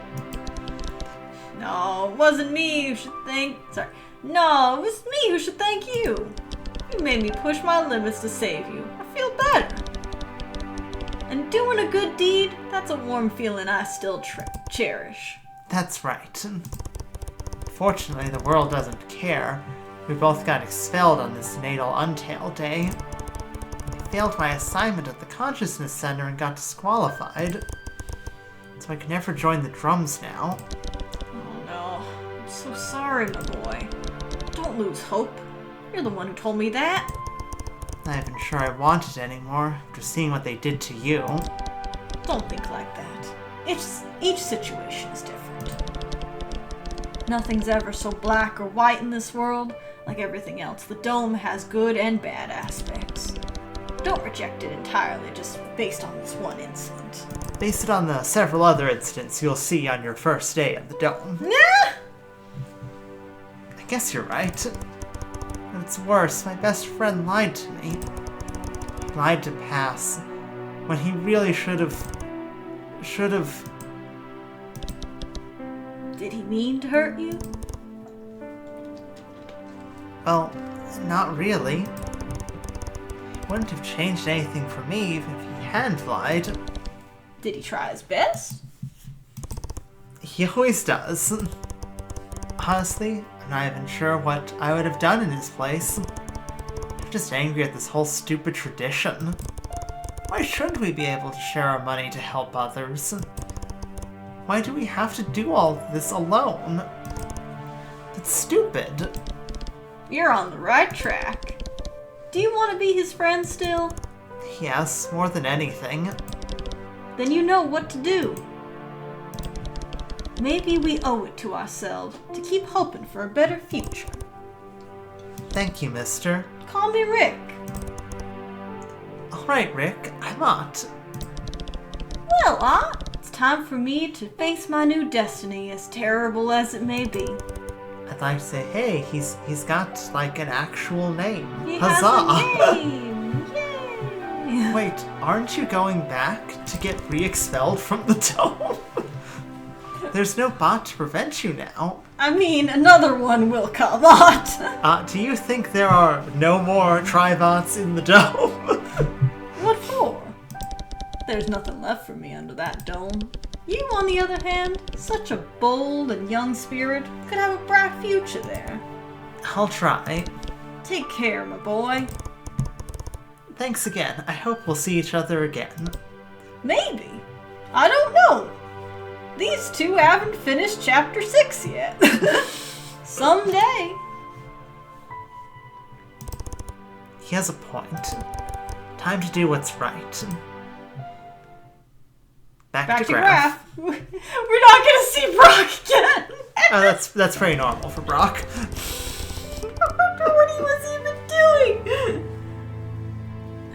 No, it wasn't me who should thank... Sorry. No, it was me who should thank you. You made me push my limits to save you. I feel better. And doing a good deed, that's a warm feeling I still cherish. That's right. Fortunately, the world doesn't care. We both got expelled on this natal Untail day. I failed my assignment at the Consciousness Center and got disqualified. So I can never join the drums now. Oh no, I'm so sorry, my boy. Don't lose hope. You're the one who told me that. I'm not even sure I want it anymore, after seeing what they did to you. Don't think like that. Each situation is different. Nothing's ever so black or white in this world. Like everything else, the Dome has good and bad aspects. Don't reject it entirely just based on this one incident. Base it on the several other incidents you'll see on your first day at the Dome. Nah! I guess you're right. But it's worse, my best friend lied to me. He lied to pass, when he really should have... Did he mean to hurt you? Well, not really. He wouldn't have changed anything for me if he hadn't lied. Did he try his best? He always does. Honestly, I'm not even sure what I would have done in his place. I'm just angry at this whole stupid tradition. Why shouldn't we be able to share our money to help others? Why do we have to do all this alone? It's stupid. You're on the right track. Do you want to be his friend still? Yes, more than anything. Then you know what to do. Maybe we owe it to ourselves to keep hoping for a better future. Thank you, mister. Call me Rick. Alright, Rick, I'm Ott. Well, Ott, it's time for me to face my new destiny, as terrible as it may be. I'd like to say, hey, he's got, an actual name. He Huzzah! has a name! Yay! Wait, aren't you going back to get re-expelled from the Dome? There's no bot to prevent you now. I mean, another one will come, Ott. Do you think there are no more Tribots in the Dome? What for? There's nothing left for me under that dome. You, on the other hand, such a bold and young spirit, could have a bright future there. I'll try. Take care, my boy. Thanks again. I hope we'll see each other again. Maybe. I don't know. These two haven't finished chapter 6 yet. Someday. He has a point. Time to do what's right. Back to Graff. We're not gonna see Brok again. That's pretty normal for Brok. I wonder what he was even doing.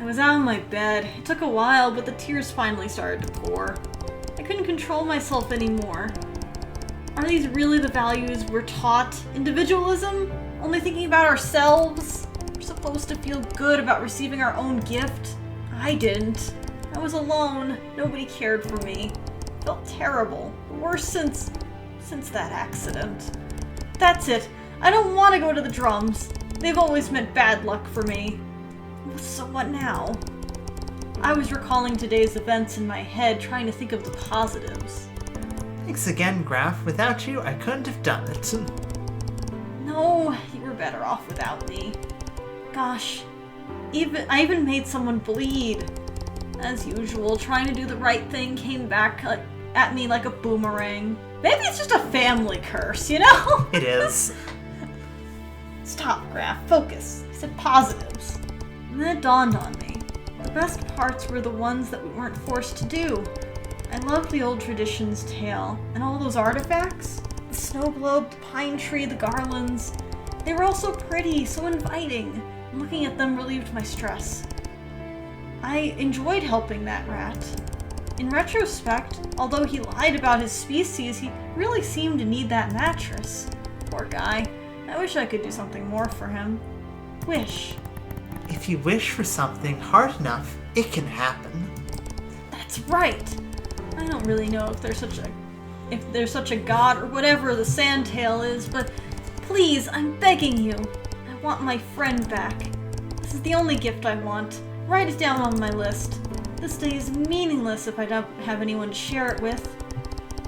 was out of my bed. It took a while, but the tears finally started to pour. I couldn't control myself anymore. Are these really the values we're taught? Individualism? Only thinking about ourselves? We're supposed to feel good about receiving our own gift? I didn't. I was alone. Nobody cared for me. Felt terrible. Worse since that accident. That's it. I don't want to go to the drums. They've always meant bad luck for me. So what now? I was recalling today's events in my head, trying to think of the positives. Thanks again, Graff. Without you, I couldn't have done it. No, you were better off without me. Gosh, I even made someone bleed. As usual, trying to do the right thing came back at me like a boomerang. Maybe it's just a family curse, you know? It is. Stop, Graff. Focus. I said positives. And then it dawned on me. The best parts were the ones that we weren't forced to do. I loved the old tradition's tale, and all those artifacts. The snow globe, the pine tree, the garlands. They were all so pretty, so inviting. And looking at them relieved my stress. I enjoyed helping that rat. In retrospect, although he lied about his species, he really seemed to need that mattress. Poor guy. I wish I could do something more for him. Wish. If you wish for something hard enough, it can happen. That's right. I don't really know if there's such a god or whatever the Sandtail is, but please, I'm begging you. I want my friend back. This is the only gift I want. Write it down on my list. This day is meaningless if I don't have anyone to share it with.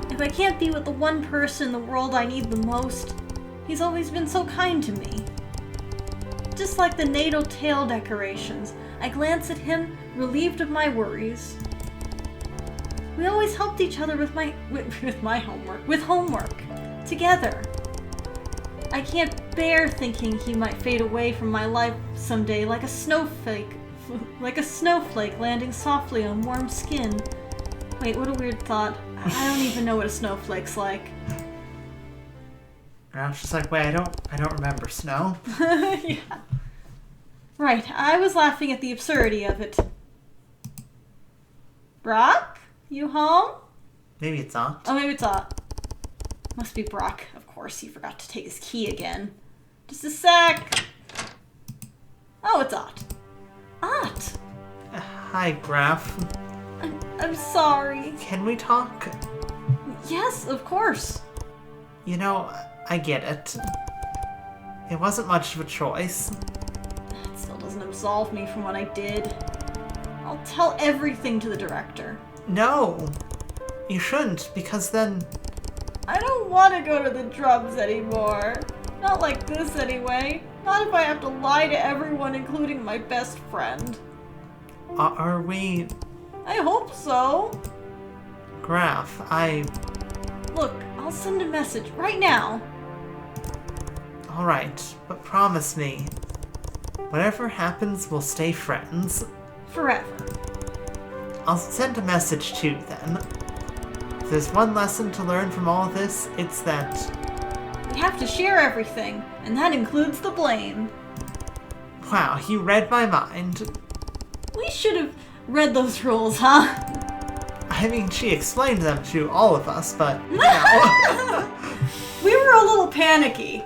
If I can't be with the one person in the world I need the most, he's always been so kind to me. Just like the natal tail decorations, I glance at him, relieved of my worries. We always helped each other with homework, together. I can't bear thinking he might fade away from my life someday like a snowflake landing softly on warm skin. Wait, what a weird thought. I don't even know what a snowflake's like. I was just like, wait, I don't remember snow. Yeah. Right, I was laughing at the absurdity of it. Brok? You home? Maybe it's Ott. Oh, maybe it's Ott. Must be Brok. Of course, he forgot to take his key again. Just a sec. Oh, it's Ott. Ott! Hi, Graff. I'm sorry. Can we talk? Yes, of course. You know, I get it. It wasn't much of a choice. That still doesn't absolve me from what I did. I'll tell everything to the director. No! You shouldn't, because then... I don't want to go to the drums anymore. Not like this, anyway. Not if I have to lie to everyone, including my best friend. Are we... I hope so. Graff, Look, I'll send a message right now. Alright, but promise me, whatever happens, we'll stay friends. Forever. I'll send a message too, then. If there's one lesson to learn from all of this, it's that... We have to share everything, and that includes the blame. Wow, you read my mind. We should have read those rules, huh? I mean, she explained them to all of us, but, you know. We were a little panicky.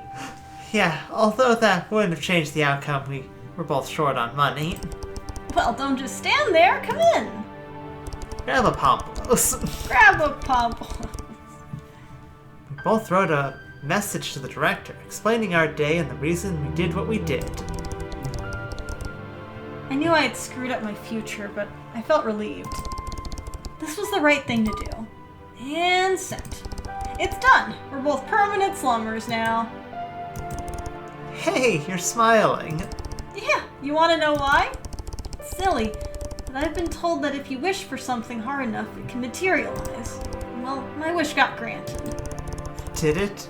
Yeah, although that wouldn't have changed the outcome, we were both short on money. Well, don't just stand there, come in. Grab a pompolos. Grab a pump. We both wrote a message to the director, explaining our day and the reason we did what we did. I knew I had screwed up my future, but I felt relieved. This was the right thing to do. And sent. It's done. We're both permanent slummers now. Hey, you're smiling. Yeah, you want to know why? It's silly, but I've been told that if you wish for something hard enough, it can materialize. Well, my wish got granted. Did it?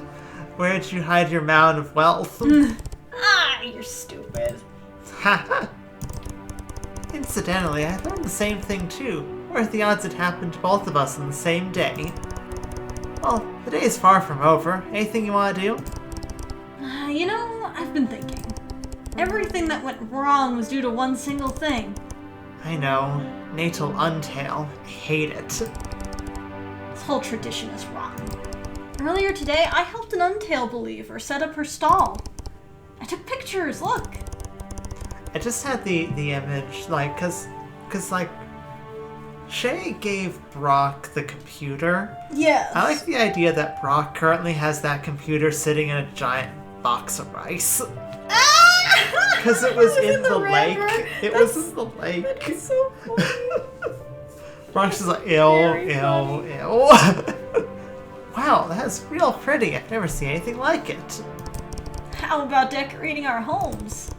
Where'd you hide your mound of wealth? You're stupid. Haha. Incidentally, I learned the same thing too. What are the odds it happened to both of us on the same day? Well, the day is far from over. Anything you want to do? You know, I've been thinking. Everything that went wrong was due to one single thing. I know. Natal Untail. I hate it. This whole tradition is rotten. Earlier today, I helped an Untail believer set up her stall. I took pictures, look. I just had the image, like, cause Shay gave Brok the computer. Yes. I like the idea that Brok currently has that computer sitting in a giant box of rice. Because it was in the lake. It was in the lake. That's so funny. Brok's just like, ew. Wow, that's real pretty. I've never seen anything like it. How about decorating our homes?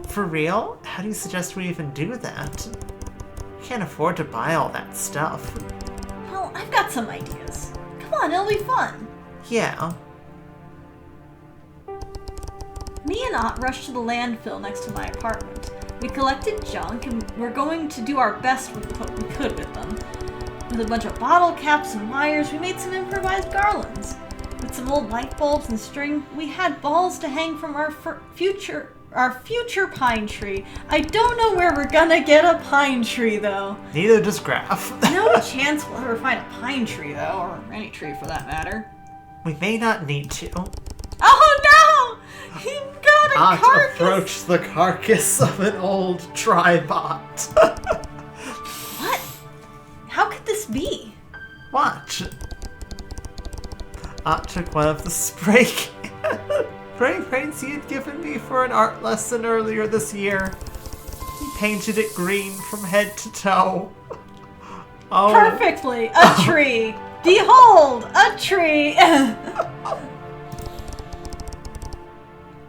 For real? How do you suggest we even do that? We can't afford to buy all that stuff. Well, I've got some ideas. Come on, it'll be fun. Yeah. Me and Ott rushed to the landfill next to my apartment. We collected junk and we're going to do our best with what we could with them. With a bunch of bottle caps and wires, we made some improvised garlands. With some old light bulbs and string, we had balls to hang from our future pine tree. I don't know where we're gonna get a pine tree, though. Neither does Graff. No chance we'll ever find a pine tree, though, or any tree for that matter. We may not need to. Oh no! He got a Ott carcass! approached the carcass of an old tribot. What? How could this be? Watch. Ott took one of the spray paints he had given me for an art lesson earlier this year. He painted it green from head to toe. Oh. Perfectly! A tree! Behold! A tree!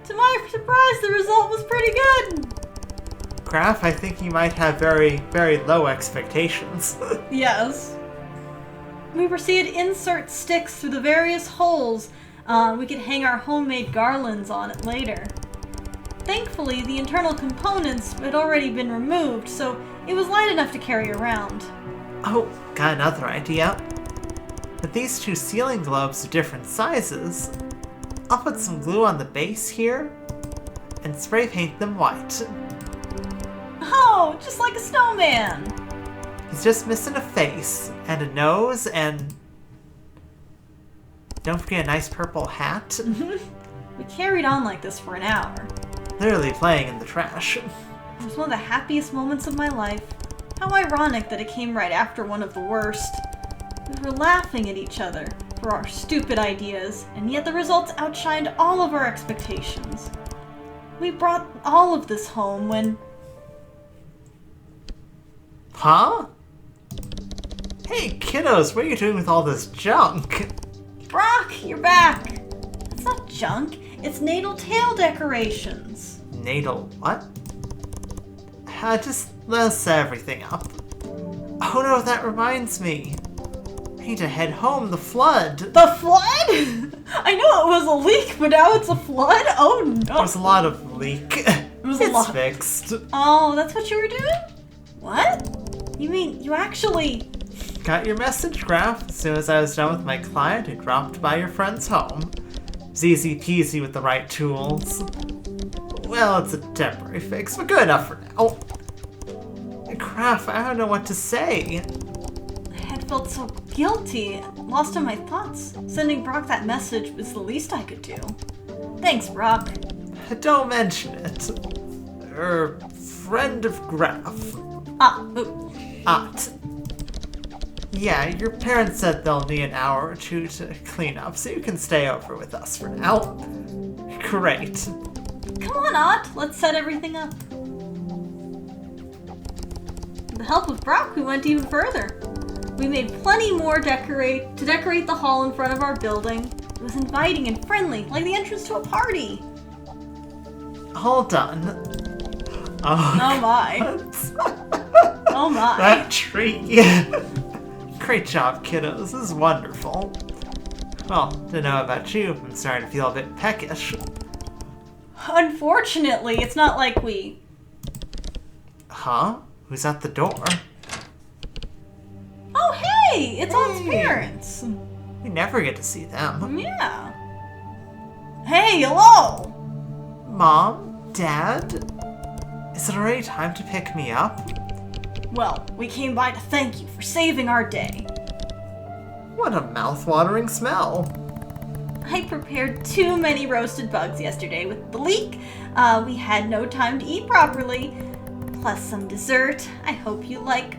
To my surprise, the result was pretty good! Graff, I think you might have very, very low expectations. Yes. We proceeded to insert sticks through the various holes. We could hang our homemade garlands on it later. Thankfully, the internal components had already been removed, so it was light enough to carry around. Oh, got another idea. With these two ceiling globes of different sizes, I'll put some glue on the base here and spray paint them white. Oh, just like a snowman! He's just missing a face and a nose and... don't forget a nice purple hat. We carried on like this for an hour. Literally playing in the trash. It was one of the happiest moments of my life. How ironic that it came right after one of the worst. We were laughing at each other for our stupid ideas, and yet the results outshined all of our expectations. We brought all of this home when... Huh? Hey, kiddos, what are you doing with all this junk? Brok, you're back! It's not junk, it's natal tail decorations. Natal what? Just let us set everything up. Oh no, that reminds me. I need to head home, the flood. The flood? I know it was a leak, but now it's a flood? Oh no. There was a lot of leak. was a It's lot. fixed. Oh, that's what you were doing? What? You mean you actually... Got your message, Graff. As soon as I was done with my client, I dropped by your friend's home. It was easy peasy with the right tools. Well, it's a temporary fix, but good enough for now. Graff, I don't know what to say. I had felt so guilty, lost in my thoughts. Sending Brok that message was the least I could do. Thanks, Brok. Don't mention it. Friend of Graff. Ott. Yeah, your parents said they'll need an hour or two to clean up, so you can stay over with us for now. Great. Come on, Ott. Let's set everything up. With the help of Brok, we went even further. We made plenty more to decorate the hall in front of our building. It was inviting and friendly, like the entrance to a party. All done. Oh my. Oh my. That tree. Great job, kiddos. This is wonderful. Well, to know about you, I'm starting to feel a bit peckish. Unfortunately, it's not like we... Huh? Who's at the door? Oh, hey! It's Ott's Hey. parents. We never get to see them. Yeah. Hey, hello! Mom? Dad? Is it already time to pick me up? Well, we came by to thank you for saving our day. What a mouth-watering smell. I prepared too many roasted bugs yesterday with the leak. We had no time to eat properly. Plus some dessert. I hope you like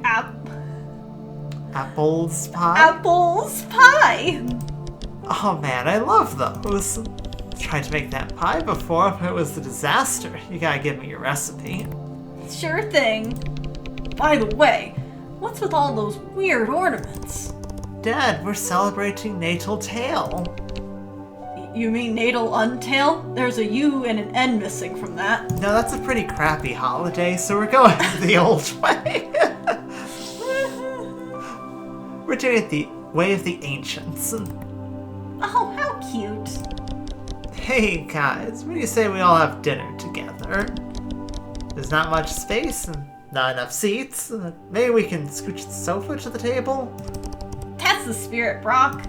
Apples pie? apples pie. Oh man, I love those. Tried to make that pie before, but it was a disaster. You gotta give me your recipe. Sure thing. By the way, what's with all those weird ornaments? Dad, we're celebrating Natal Tale. You mean Natal Untail? There's a U and an N missing from that. No, that's a pretty crappy holiday, so we're going the old way. We're doing it the way of the ancients. Oh, how cute. Hey guys, what do you say we all have dinner together? There's not much space and not enough seats. Maybe we can scooch the sofa to the table? That's the spirit, Brok.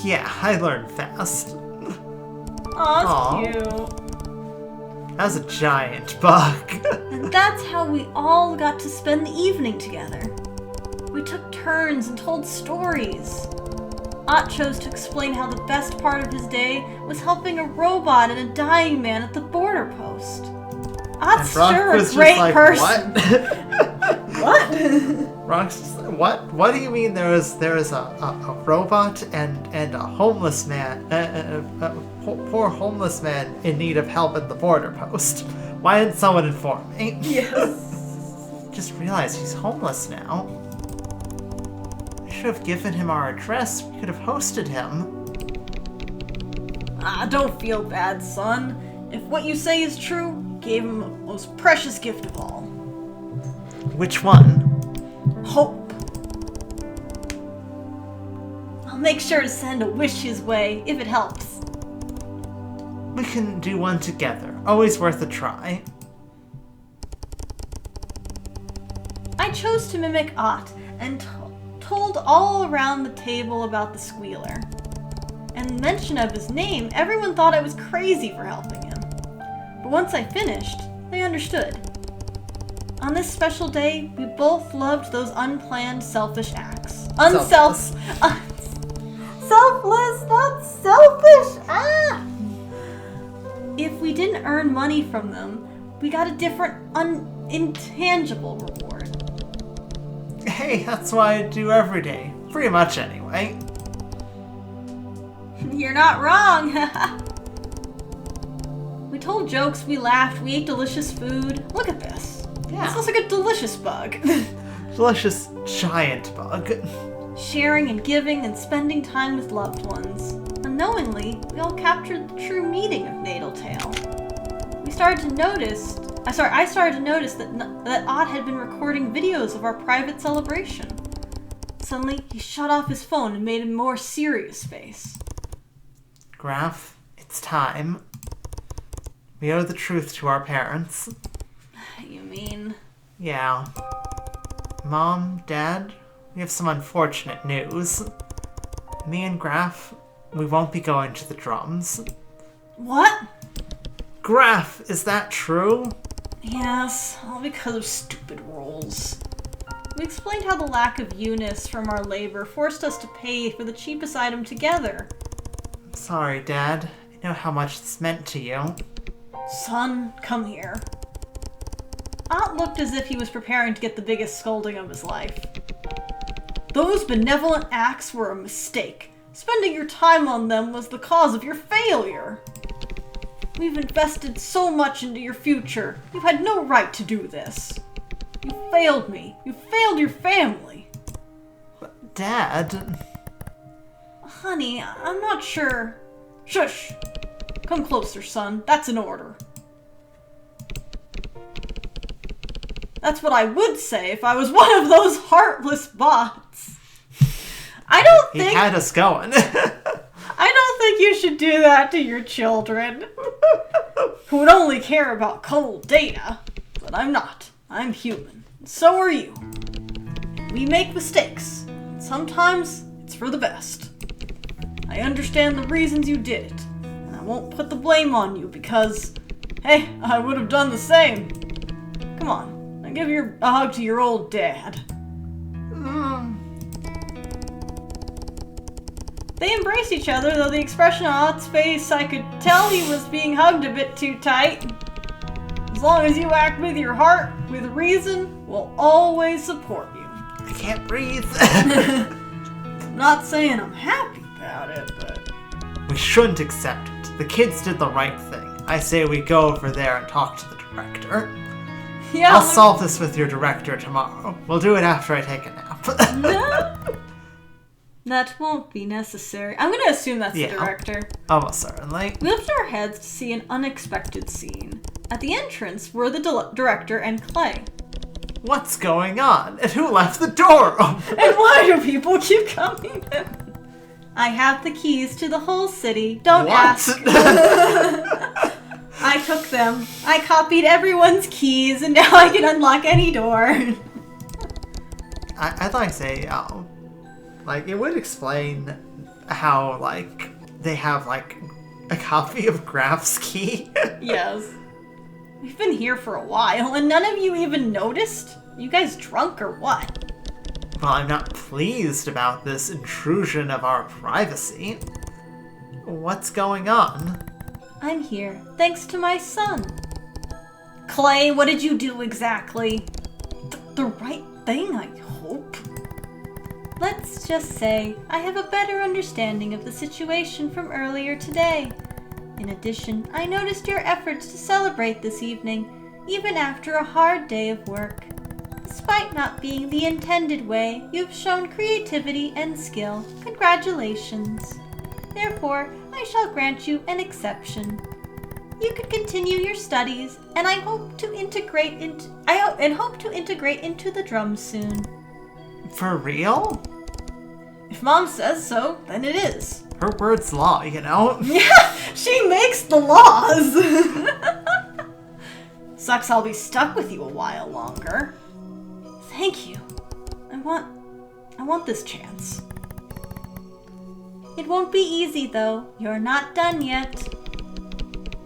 Yeah, I learned fast. Aw, cute. That was a giant bug. And that's how we all got to spend the evening together. We took turns and told stories. Ott chose to explain how the best part of his day was helping a robot and a dying man at the border post. Ott's sure a great person. What? Brok's just, what do you mean there is a robot and a homeless man, a poor homeless man in need of help at the border post? Why didn't someone inform me? Yes. Just realized he's homeless now. I should have given him our address. We could have hosted him. Don't feel bad, son. If what you say is true, gave him the most precious gift of all. Which one? Hope. I'll make sure to send a wish his way, if it helps. We can do one together. Always worth a try. I chose to mimic Ott and told all around the table about the squealer. And mention of his name, everyone thought I was crazy for helping him. But once I finished, they understood. On this special day, we both loved those unplanned, selfish acts. Selfless, not selfish! If we didn't earn money from them, we got a different, intangible reward. Hey, that's what I do every day. Pretty much anyway. You're not wrong! We told jokes, we laughed, we ate delicious food. Look at this. Yeah. This looks like a delicious bug. Delicious giant bug. Sharing and giving and spending time with loved ones. Unknowingly, we all captured the true meaning of Natal Tale. I started to notice that Ott had been recording videos of our private celebration. Suddenly, he shut off his phone and made a more serious face. Graff, it's time. We owe the truth to our parents. You mean? Yeah. Mom, Dad, we have some unfortunate news. Me and Graff, we won't be going to the drums. What? Graff, is that true? Yes, all because of stupid rules. We explained how the lack of Eunice from our labor forced us to pay for the cheapest item together. I'm sorry, Dad. I know how much this meant to you. Son, come here. Ott looked as if he was preparing to get the biggest scolding of his life. Those benevolent acts were a mistake. Spending your time on them was the cause of your failure. We've invested so much into your future. You had no right to do this. You failed me. You failed your family. But Dad... Honey, I'm not sure. Shush! Come closer, son. That's an order. That's what I would say if I was one of those heartless bots. I don't think... He had us going. I don't think you should do that to your children. Who would only care about cold data. But I'm not. I'm human. So are you. We make mistakes. And sometimes it's for the best. I understand the reasons you did it. And I won't put the blame on you because, hey, I would have done the same. Come on. Now and give a hug to your old dad. They embraced each other, though the expression on Ott's face, I could tell he was being hugged a bit too tight. As long as you act with your heart, with reason, we'll always support you. I can't breathe. I'm not saying I'm happy about it, but... We shouldn't accept it. The kids did the right thing. I say we go over there and talk to the director. Yeah, I'll solve this with your director tomorrow. We'll do it after I take a nap. No. That won't be necessary. I'm gonna assume that's the director. Almost certainly. We lifted our heads to see an unexpected scene. At the entrance were the director and Clay. What's going on? And who left the door open? And why do people keep coming in? I have the keys to the whole city. Don't ask. I took them. I copied everyone's keys, and now I can unlock any door. I'd like to say, like, it would explain how, like, they have, like, a copy of Graff's key. Yes. We've been here for a while, and none of you even noticed? You guys drunk or what? Well, I'm not pleased about this intrusion of our privacy. What's going on? I'm here, thanks to my son. Clay, what did you do exactly? The right thing, I hope. Let's just say I have a better understanding of the situation from earlier today. In addition, I noticed your efforts to celebrate this evening, even after a hard day of work. Despite not being the intended way, you've shown creativity and skill. Congratulations. Therefore, I shall grant you an exception. You can continue your studies, and I hope to integrate into the drums soon. For real? If Mom says so, then it is. Her word's law, you know? Yeah, she makes the laws. Sucks I'll be stuck with you a while longer. Thank you. I want this chance. It won't be easy, though. You're not done yet.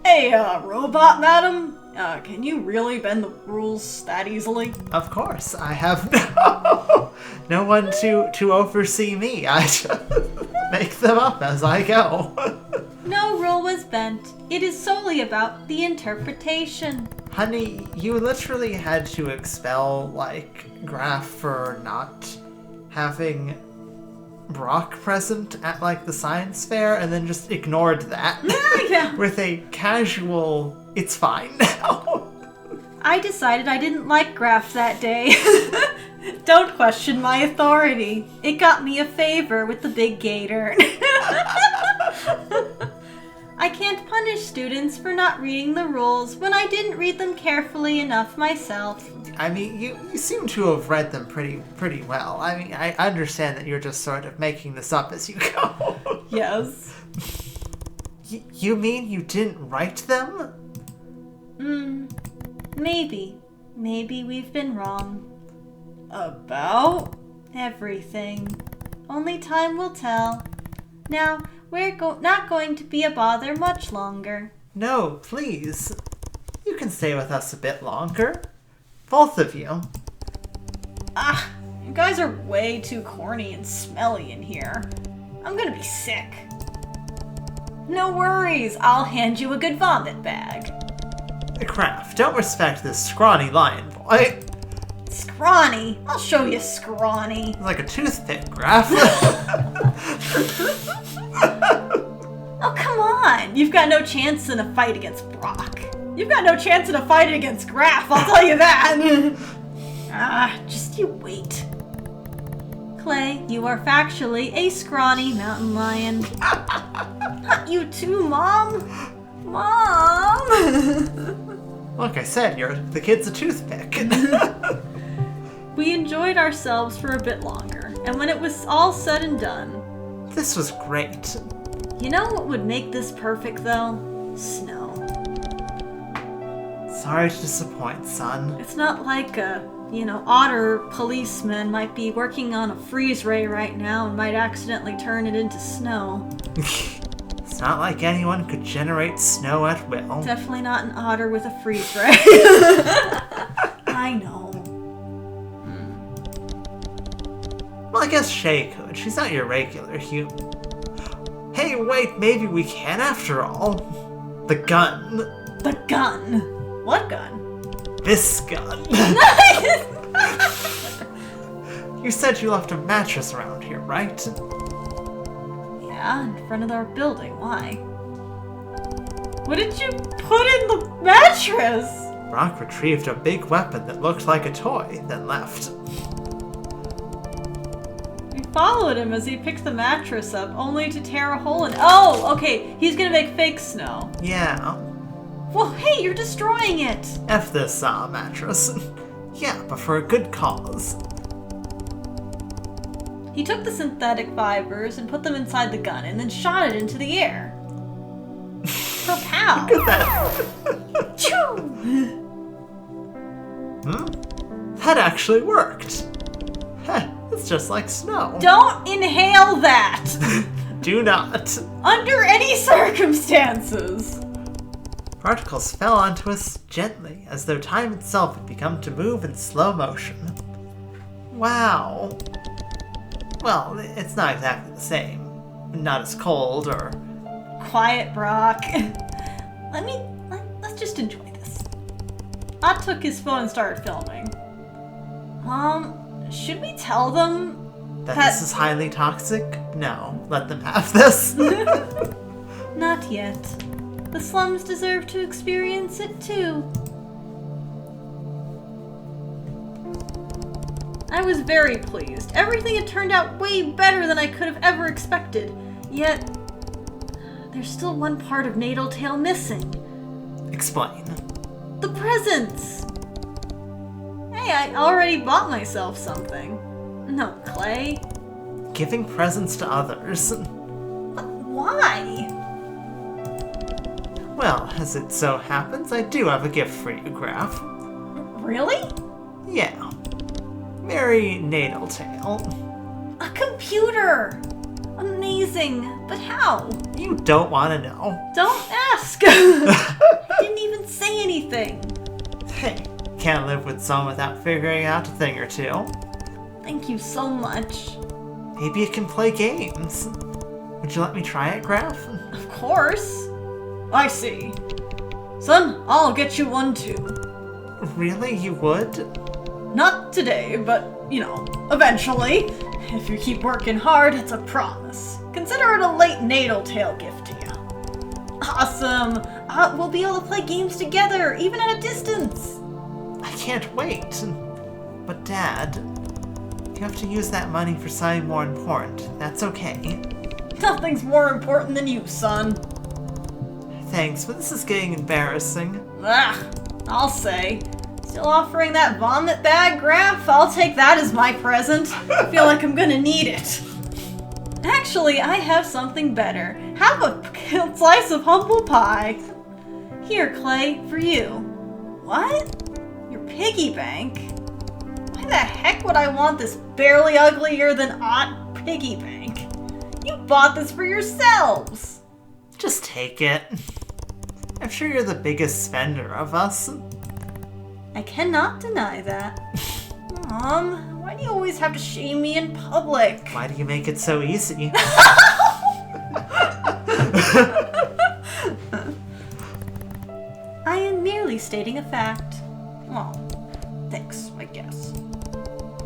Hey, robot madam. Can you really bend the rules that easily? Of course. I have no one to oversee me. I just make them up as I go. No rule was bent. It is solely about the interpretation. Honey, you literally had to expel, like, Graff for not having Brok present at, like, the science fair, and then just ignored that. Yeah. With a casual, it's fine now. I decided I didn't like Graff that day. Don't question my authority. It got me a favor with the big gator. I can't punish students for not reading the rules when I didn't read them carefully enough myself. I mean, you seem to have read them pretty well. I mean, I understand that you're just sort of making this up as you go. Yes. You mean you didn't write them? Maybe. Maybe we've been wrong. About? Everything. Only time will tell. Now, we're not going to be a bother much longer. No, please. You can stay with us a bit longer. Both of you. You guys are way too corny and smelly in here. I'm gonna be sick. No worries, I'll hand you a good vomit bag. Graff, don't respect this scrawny lion boy. Scrawny? I'll show you scrawny. It's like a toothpick, Graff. Oh, come on. You've got no chance in a fight against Brok. You've got no chance in a fight against Graff, I'll tell you that. Just you wait. Clay, you are factually a scrawny mountain lion. Not you too, Mom. Mom! Like I said, the kid's a toothpick. We enjoyed ourselves for a bit longer, and when it was all said and done... This was great. You know what would make this perfect, though? Snow. Sorry to disappoint, son. It's not like a, otter policeman might be working on a freeze ray right now and might accidentally turn it into snow. It's not like anyone could generate snow at will. Definitely not an otter with a freeze ray. I know. Well, I guess Shay could. She's not your regular human. Hey, wait, maybe we can after all. The gun. The gun? What gun? This gun. You said you left a mattress around here, right? Yeah, in front of our building. Why? What did you put in the mattress? Brok retrieved a big weapon that looked like a toy, then left. We followed him as he picked the mattress up, only to tear a hole in it. Oh, okay, he's gonna make fake snow. Yeah. Well, hey, you're destroying it! F this mattress. Yeah, but for a good cause. He took the synthetic fibers and put them inside the gun and then shot it into the air. Kerpow! Look at that. Choo! That actually worked. Heh, it's just like snow. Don't inhale that! Do not. Under any circumstances! Particles fell onto us gently, as though time itself had begun to move in slow motion. Wow. Well, it's not exactly the same. Not as cold or... Quiet, Brok. Let's just enjoy this. Ott took his phone and started filming. Should we tell them that this is highly toxic? No, let them have this. Not yet. The slums deserve to experience it too. I was very pleased. Everything had turned out way better than I could have ever expected. Yet, there's still one part of Natal Tale missing. Explain. The presents! Hey, I already bought myself something. No, Clay. Giving presents to others. But why? Well, as it so happens, I do have a gift for you, Graff. Really? Yeah. Merry Natal Tale. A computer! Amazing, but how? You don't want to know. Don't ask! I didn't even say anything. Hey, can't live with someone without figuring out a thing or two. Thank you so much. Maybe you can play games. Would you let me try it, Graff? Of course. I see. Son, I'll get you one too. Really, you would? Not today, but, eventually. If you keep working hard, it's a promise. Consider it a late Natal Tale gift to you. Awesome! We'll be able to play games together, even at a distance. I can't wait. But Dad, you have to use that money for something more important. That's okay. Nothing's more important than you, son. Thanks, but this is getting embarrassing. I'll say. Still offering that vomit bag, Graff? I'll take that as my present. I feel like I'm gonna need it. Actually, I have something better. Have a slice of humble pie. Here, Clay, for you. What? Your piggy bank? Why the heck would I want this barely uglier than Ott piggy bank? You bought this for yourselves. Just take it. I'm sure you're the biggest spender of us. I cannot deny that. Mom, why do you always have to shame me in public? Why do you make it so easy? I am merely stating a fact. Well, thanks, I guess.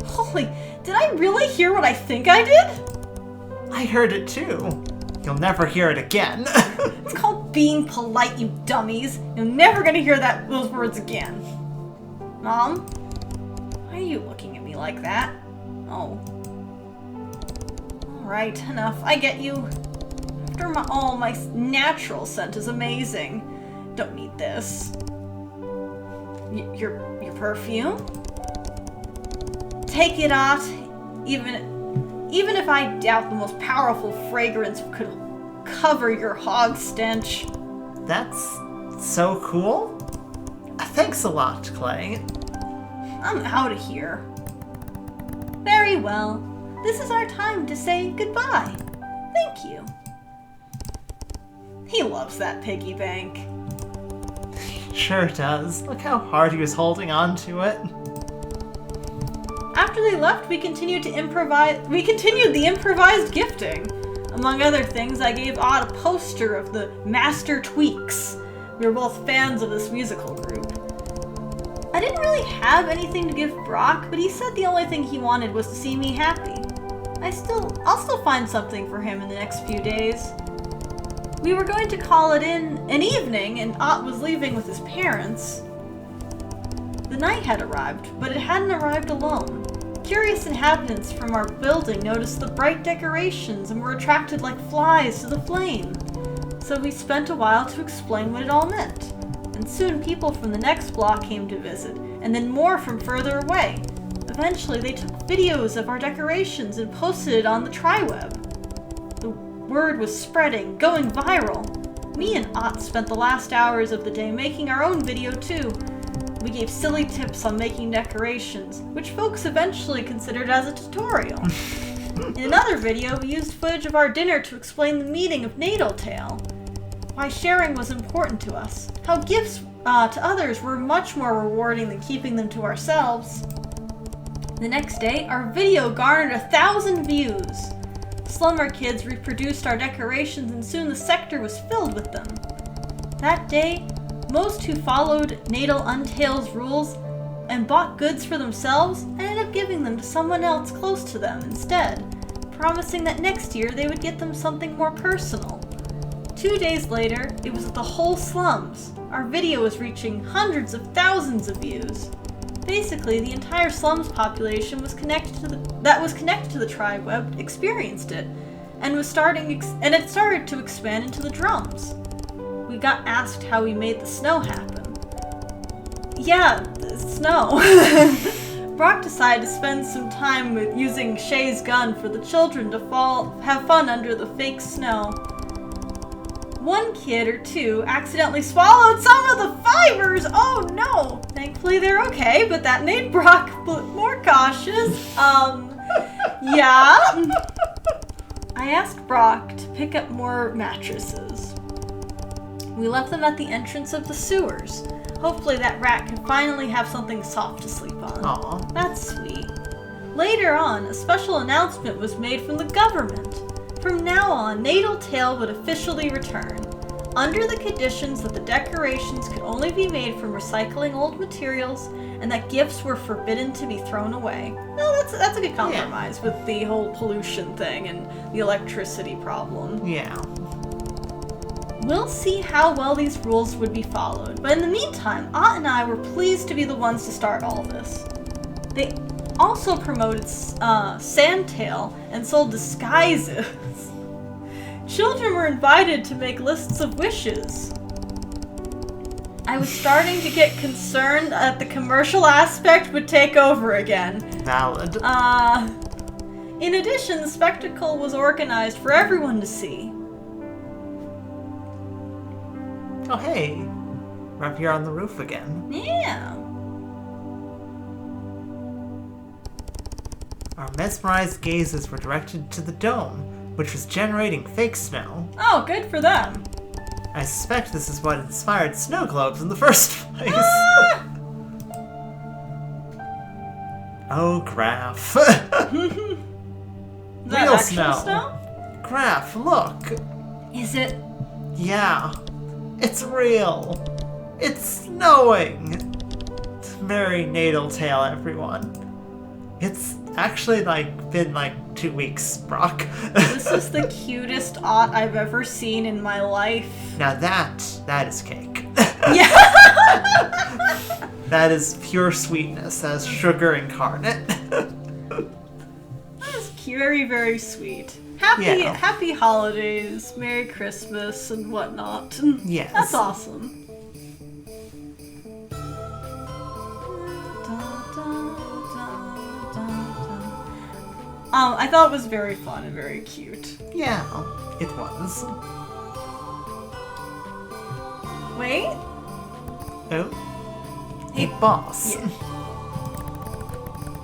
Holy, did I really hear what I think I did? I heard it too. You'll never hear it again. It's called being polite, you dummies. You're never gonna hear those words again. Mom? Why are you looking at me like that? Oh. Alright, enough. I get you. After my natural scent is amazing. Don't need this. Your perfume? Take it, Ott. Even if I doubt the most powerful fragrance could cover your hog stench. That's so cool. Thanks a lot, Clay. I'm out of here. Very well. This is our time to say goodbye. Thank you. He loves that piggy bank. Sure does. Look how hard he was holding on to it. After they left, we continued the improvised gifting. Among other things, I gave Ott a poster of the Master Tweaks. We were both fans of this musical group. I didn't really have anything to give Brok, but he said the only thing he wanted was to see me happy. I'll still find something for him in the next few days. We were going to call it in an evening, and Ott was leaving with his parents. The night had arrived, but it hadn't arrived alone. Curious inhabitants from our building noticed the bright decorations and were attracted like flies to the flame. So we spent a while to explain what it all meant. And soon people from the next block came to visit, and then more from further away. Eventually they took videos of our decorations and posted it on the tri-web. The word was spreading, going viral. Me and Ott spent the last hours of the day making our own video too. We gave silly tips on making decorations, which folks eventually considered as a tutorial. In another video, we used footage of our dinner to explain the meaning of Natal Tale, why sharing was important to us, how gifts to others were much more rewarding than keeping them to ourselves. The next day, our video garnered 1,000 views. Slumber kids reproduced our decorations and soon the sector was filled with them. That day, most who followed Natal Untail's rules and bought goods for themselves ended up giving them to someone else close to them instead, promising that next year they would get them something more personal. 2 days later, it was the whole slums. Our video was reaching hundreds of thousands of views. Basically, the entire slums population was connected to the tribe web experienced it, and it started to expand into the drums. We got asked how we made the snow happen. Yeah, the snow. Brok decided to spend some time with using Shay's gun for the children to have fun under the fake snow. One kid or two accidentally swallowed some of the fibers! Oh no! Thankfully they're okay, but that made Brok more cautious. Yeah. I asked Brok to pick up more mattresses. We left them at the entrance of the sewers. Hopefully that rat can finally have something soft to sleep on. Aww. That's sweet. Later on, a special announcement was made from the government. From now on, Natal Tale would officially return, under the conditions that the decorations could only be made from recycling old materials and that gifts were forbidden to be thrown away. Well, that's a good compromise with the whole pollution thing and the electricity problem. Yeah. We'll see how well these rules would be followed, but in the meantime, Ott and I were pleased to be the ones to start all this. They also promoted Sandtail and sold disguises. Children were invited to make lists of wishes. I was starting to get concerned that the commercial aspect would take over again. Valid. In addition, the spectacle was organized for everyone to see. Oh hey, we're up here on the roof again. Yeah. Our mesmerized gazes were directed to the dome, which was generating fake snow. Oh, good for them. I suspect this is what inspired snow globes in the first place. Ah! Oh, Graff. Is that Real actual snow? Graff, look. Is it? Yeah, it's real. It's snowing. Merry Natal Tale, everyone. It's actually been 2 weeks, Brok. This is the cutest Ott I've ever seen in my life. Now that is cake. Yeah. That is pure sweetness. That is sugar incarnate. That is very, very sweet. Happy holidays, Merry Christmas, and whatnot. Yes. That's awesome. I thought it was very fun and very cute. Yeah, it was. Wait? Oh? Hey, boss. Yeah.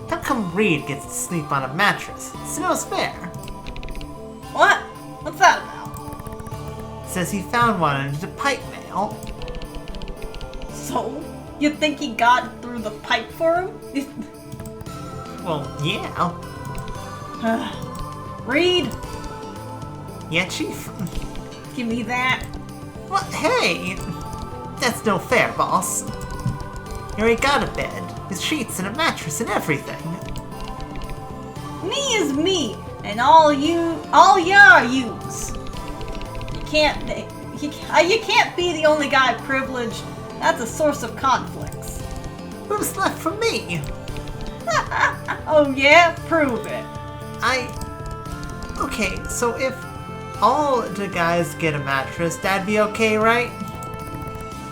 How come Reed gets to sleep on a mattress? Snow's fair. What? What's that about? Says he found one under the pipe mail. So? You think he got through the pipe for him? Well, yeah. Reed, Yeah, Chief. give me that. What? Hey! That's no fair, boss. You already got a bed, with sheets and a mattress and everything. Me is me, and all ya yous. You can't be the only guy privileged. That's a source of conflicts. Who's left for me? Oh yeah? Prove it. Okay, so if all the guys get a mattress, that'd be okay, right?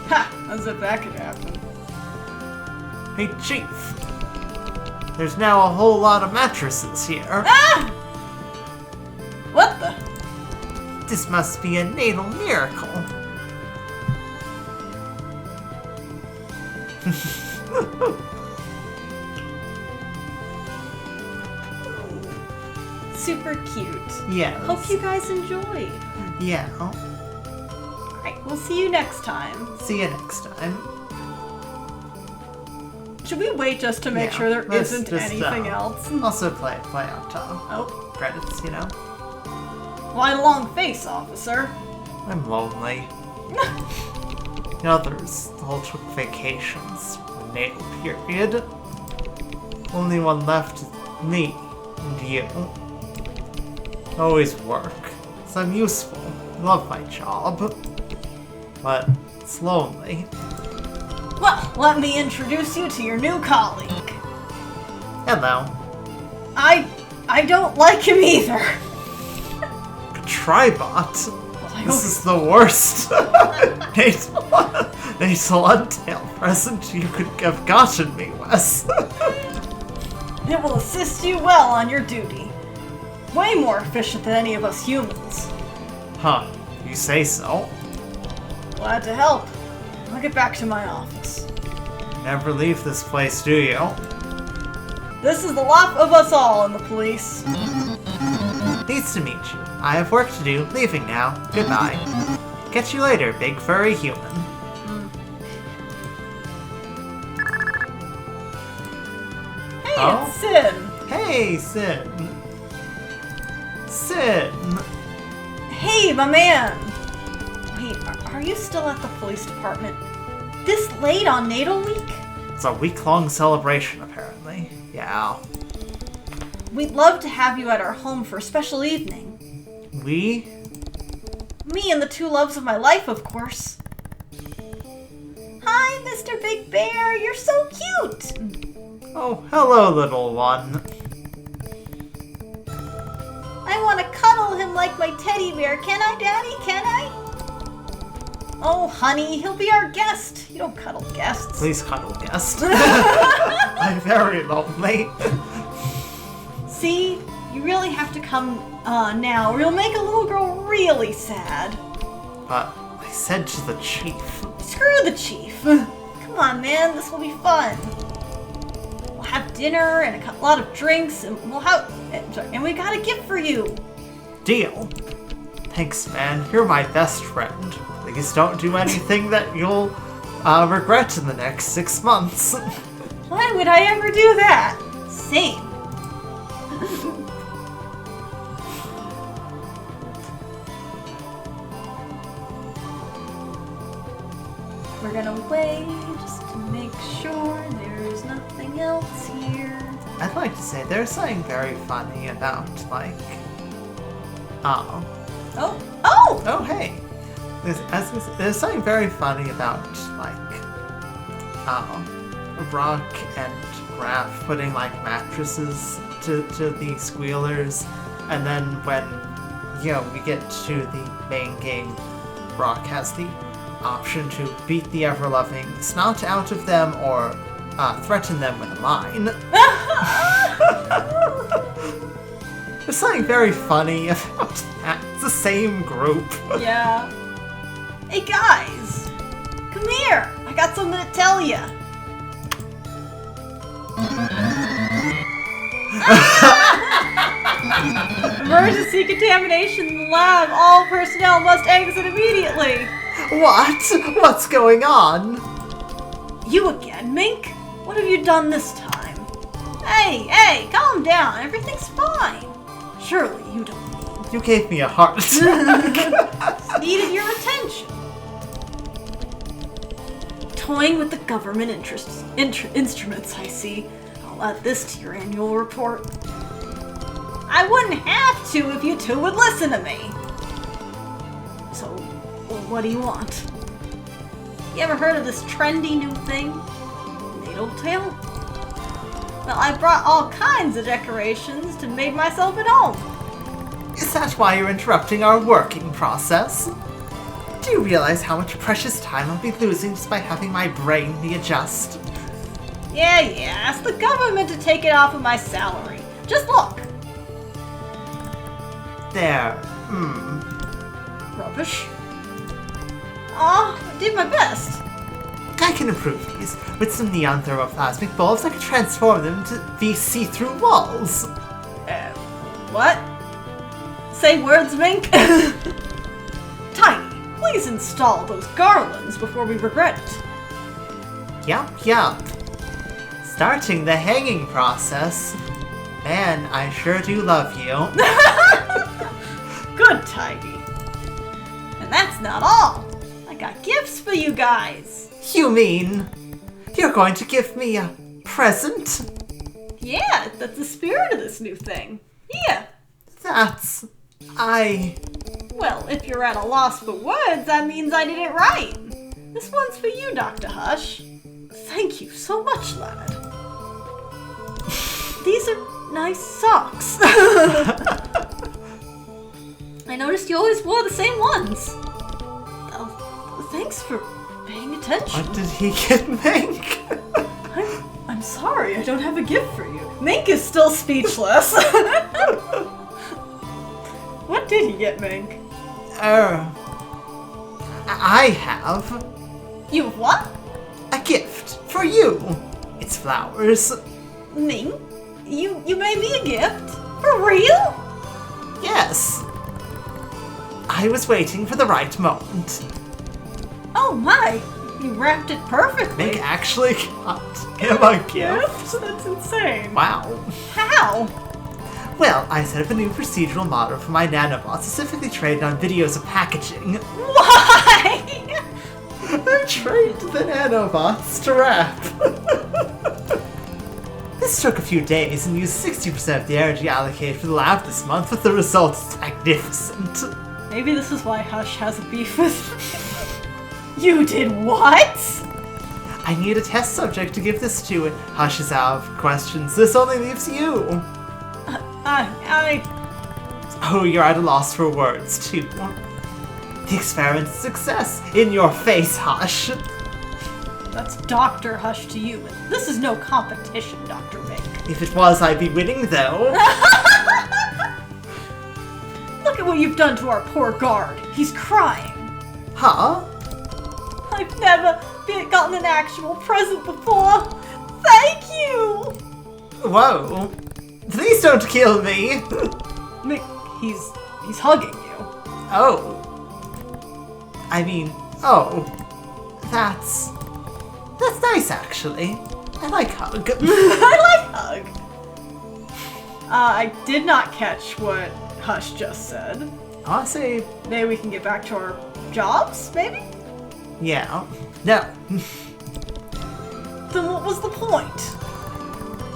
Ha! As if that could happen. Hey, Chief. There's now a whole lot of mattresses here. Ah! What the? This must be a natal miracle. Super cute. Yes. Hope you guys enjoyed. Yeah. Alright, we'll see you next time. See you next time. Should we wait just to make Yeah, sure there let's isn't just, anything else? Also play out top. Oh, Credits, you know? why long face, officer? I'm lonely. The others all took vacations for the natal period. Only one left is me and you. Always work, so I'm useful. I love my job. But it's lonely. Well, let me introduce you to your new colleague. Hello. I don't like him either. Tribot. Well, This is the worst natal Untail present you could have gotten me, Wes. It will assist you well on your duty. Way more efficient than any of us humans. Huh, you say so. Glad to help. I'll get back to my office. Never leave this place, do you? This is the lot of us all in the police. Nice to meet you. I have work to do. Leaving now. Goodbye. Catch you later, big furry human. Hey, Oh? it's Sin. Hey, Sin. Sin. Hey, my man. Wait, are you still at the police department? This late on Natal Week? It's a week-long celebration, apparently. Yeah. We'd love to have you at our home for a special evening. We? Me and the two loves of my life, of course. Hi, Mr. Big Bear. You're so cute. Oh, hello, little one. I want to cuddle him like my teddy bear. Can I, Daddy? Can I? Oh, honey, he'll be our guest. You don't cuddle guests. Please cuddle, guest. I'm very lonely. See? You really have to come now, or you'll make a little girl really sad. But I said to the chief. Screw the chief. Come on, man. This will be fun. We'll have dinner and a lot of drinks, and and we got a gift for you. Deal. Thanks, man. You're my best friend. Please don't do anything that you'll regret in the next 6 months. Why would I ever do that? Same. We're gonna wait just to make sure there's nothing else here. I'd like to say there's something very funny about, like, Oh, hey. There's something very funny about, like, Brok and Graff putting, like, mattresses to the squealers, and then when, you know, we get to the main game, Brok has the option to beat the ever-loving snot out of them or threaten them with a mine. There's something very funny about that. It's the same group. Yeah. Hey guys, come here. I got something to tell you. Emergency contamination in the lab. All personnel must exit immediately. What? What's going on? You again, Mink? What have you done this time? Hey, calm down. Everything's fine. Surely you don't need. You gave me a heart attack. Needed your attention. Toying with the government instruments, I see. I'll add this to your annual report. I wouldn't have to if you two would listen to me. So, what do you want? You ever heard of this trendy new thing? Natal? Well, I brought all kinds of decorations and made myself at home. Is that why you're interrupting our working process? Do you realize how much precious time I'll be losing just by having my brain readjust? Yeah, ask the government to take it off of my salary. Just look. There. Rubbish. Aw, I did my best. I can improve these. With some neon thermoplasmic bulbs, I can transform them to be see-through walls. What? Say words, Mink? Tiny, please install those garlands before we regret it. Yup. Starting the hanging process. Man, I sure do love you. Good, Tiny. And that's not all. I got gifts for you guys. You mean you're going to give me a present? Yeah, that's the spirit of this new thing. Yeah. Well, if you're at a loss for words, that means I did it right. This one's for you, Dr. Hush. Thank you so much, lad. These are nice socks. I noticed you always wore the same ones. Oh, thanks for paying attention. What did he get, Mink? I'm sorry, I don't have a gift for you. Mink is still speechless. What did he get, Mink? I have You have what? a gift for you. It's flowers. Mink? You made me a gift? For real? Yes. I was waiting for the right moment. Oh my, you wrapped it perfectly. Mink actually got him a gift. That's insane. Wow. How? Well, I set up a new procedural model for my nanobots, specifically trained on videos of packaging. Why? I trained the nanobots to rap. This took a few days and used 60% of the energy allocated for the lab this month, with the results magnificent. Maybe this is why Hush has a beef with... You did what? I need a test subject to give this to, and Hush is out of questions. This only leaves you. Oh, you're at a loss for words, too. The experiment's a success. In your face, Hush. That's Dr. Hush to you. This is no competition, Dr. Mink. If it was, I'd be winning, though. Look at what you've done to our poor guard. He's crying. Huh? I've never gotten an actual present before. Thank you! Whoa. Please don't kill me. Mink, he's hugging you. Oh. I mean, that's nice, actually. I like hug. I like hug. I did not catch what Hush just said. I'll say, Maybe we can get back to our jobs, maybe? yeah. No. Then what was the point?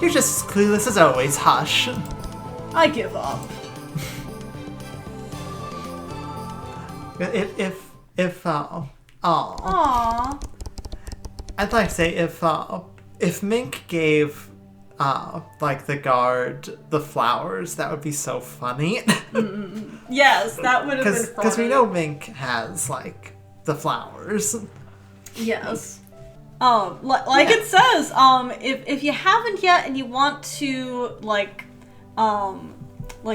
You're just as clueless as always, Hush. I give up. Aww. I'd like to say if Mink gave like the guard the flowers, that would be so funny. Yes, that would have been funny. Because we know Mink has like the flowers. Yes. Like it says, if you haven't yet and you want to like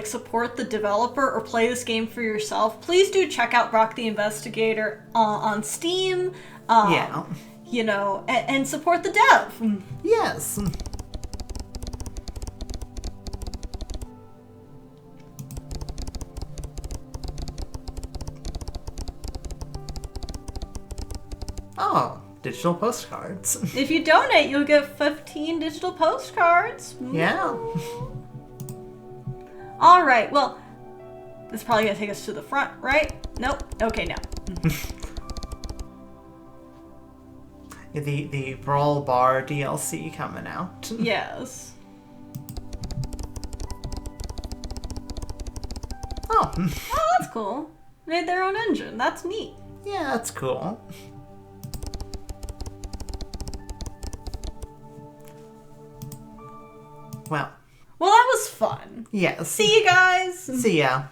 support the developer or play this game for yourself, please do check out Brok the InvestiGator on Steam. Yeah. You know, and support the dev. Yes. Oh, digital postcards. If you donate, you'll get 15 digital postcards. Yeah. All right, well, this is probably going to take us to the front, right? Nope. Okay, no. The Brawl Bar DLC coming out. Yes. Oh. Oh, that's cool. Made their own engine. That's neat. Yeah, that's cool. Well, Well, that was fun. yes. See you guys. See ya.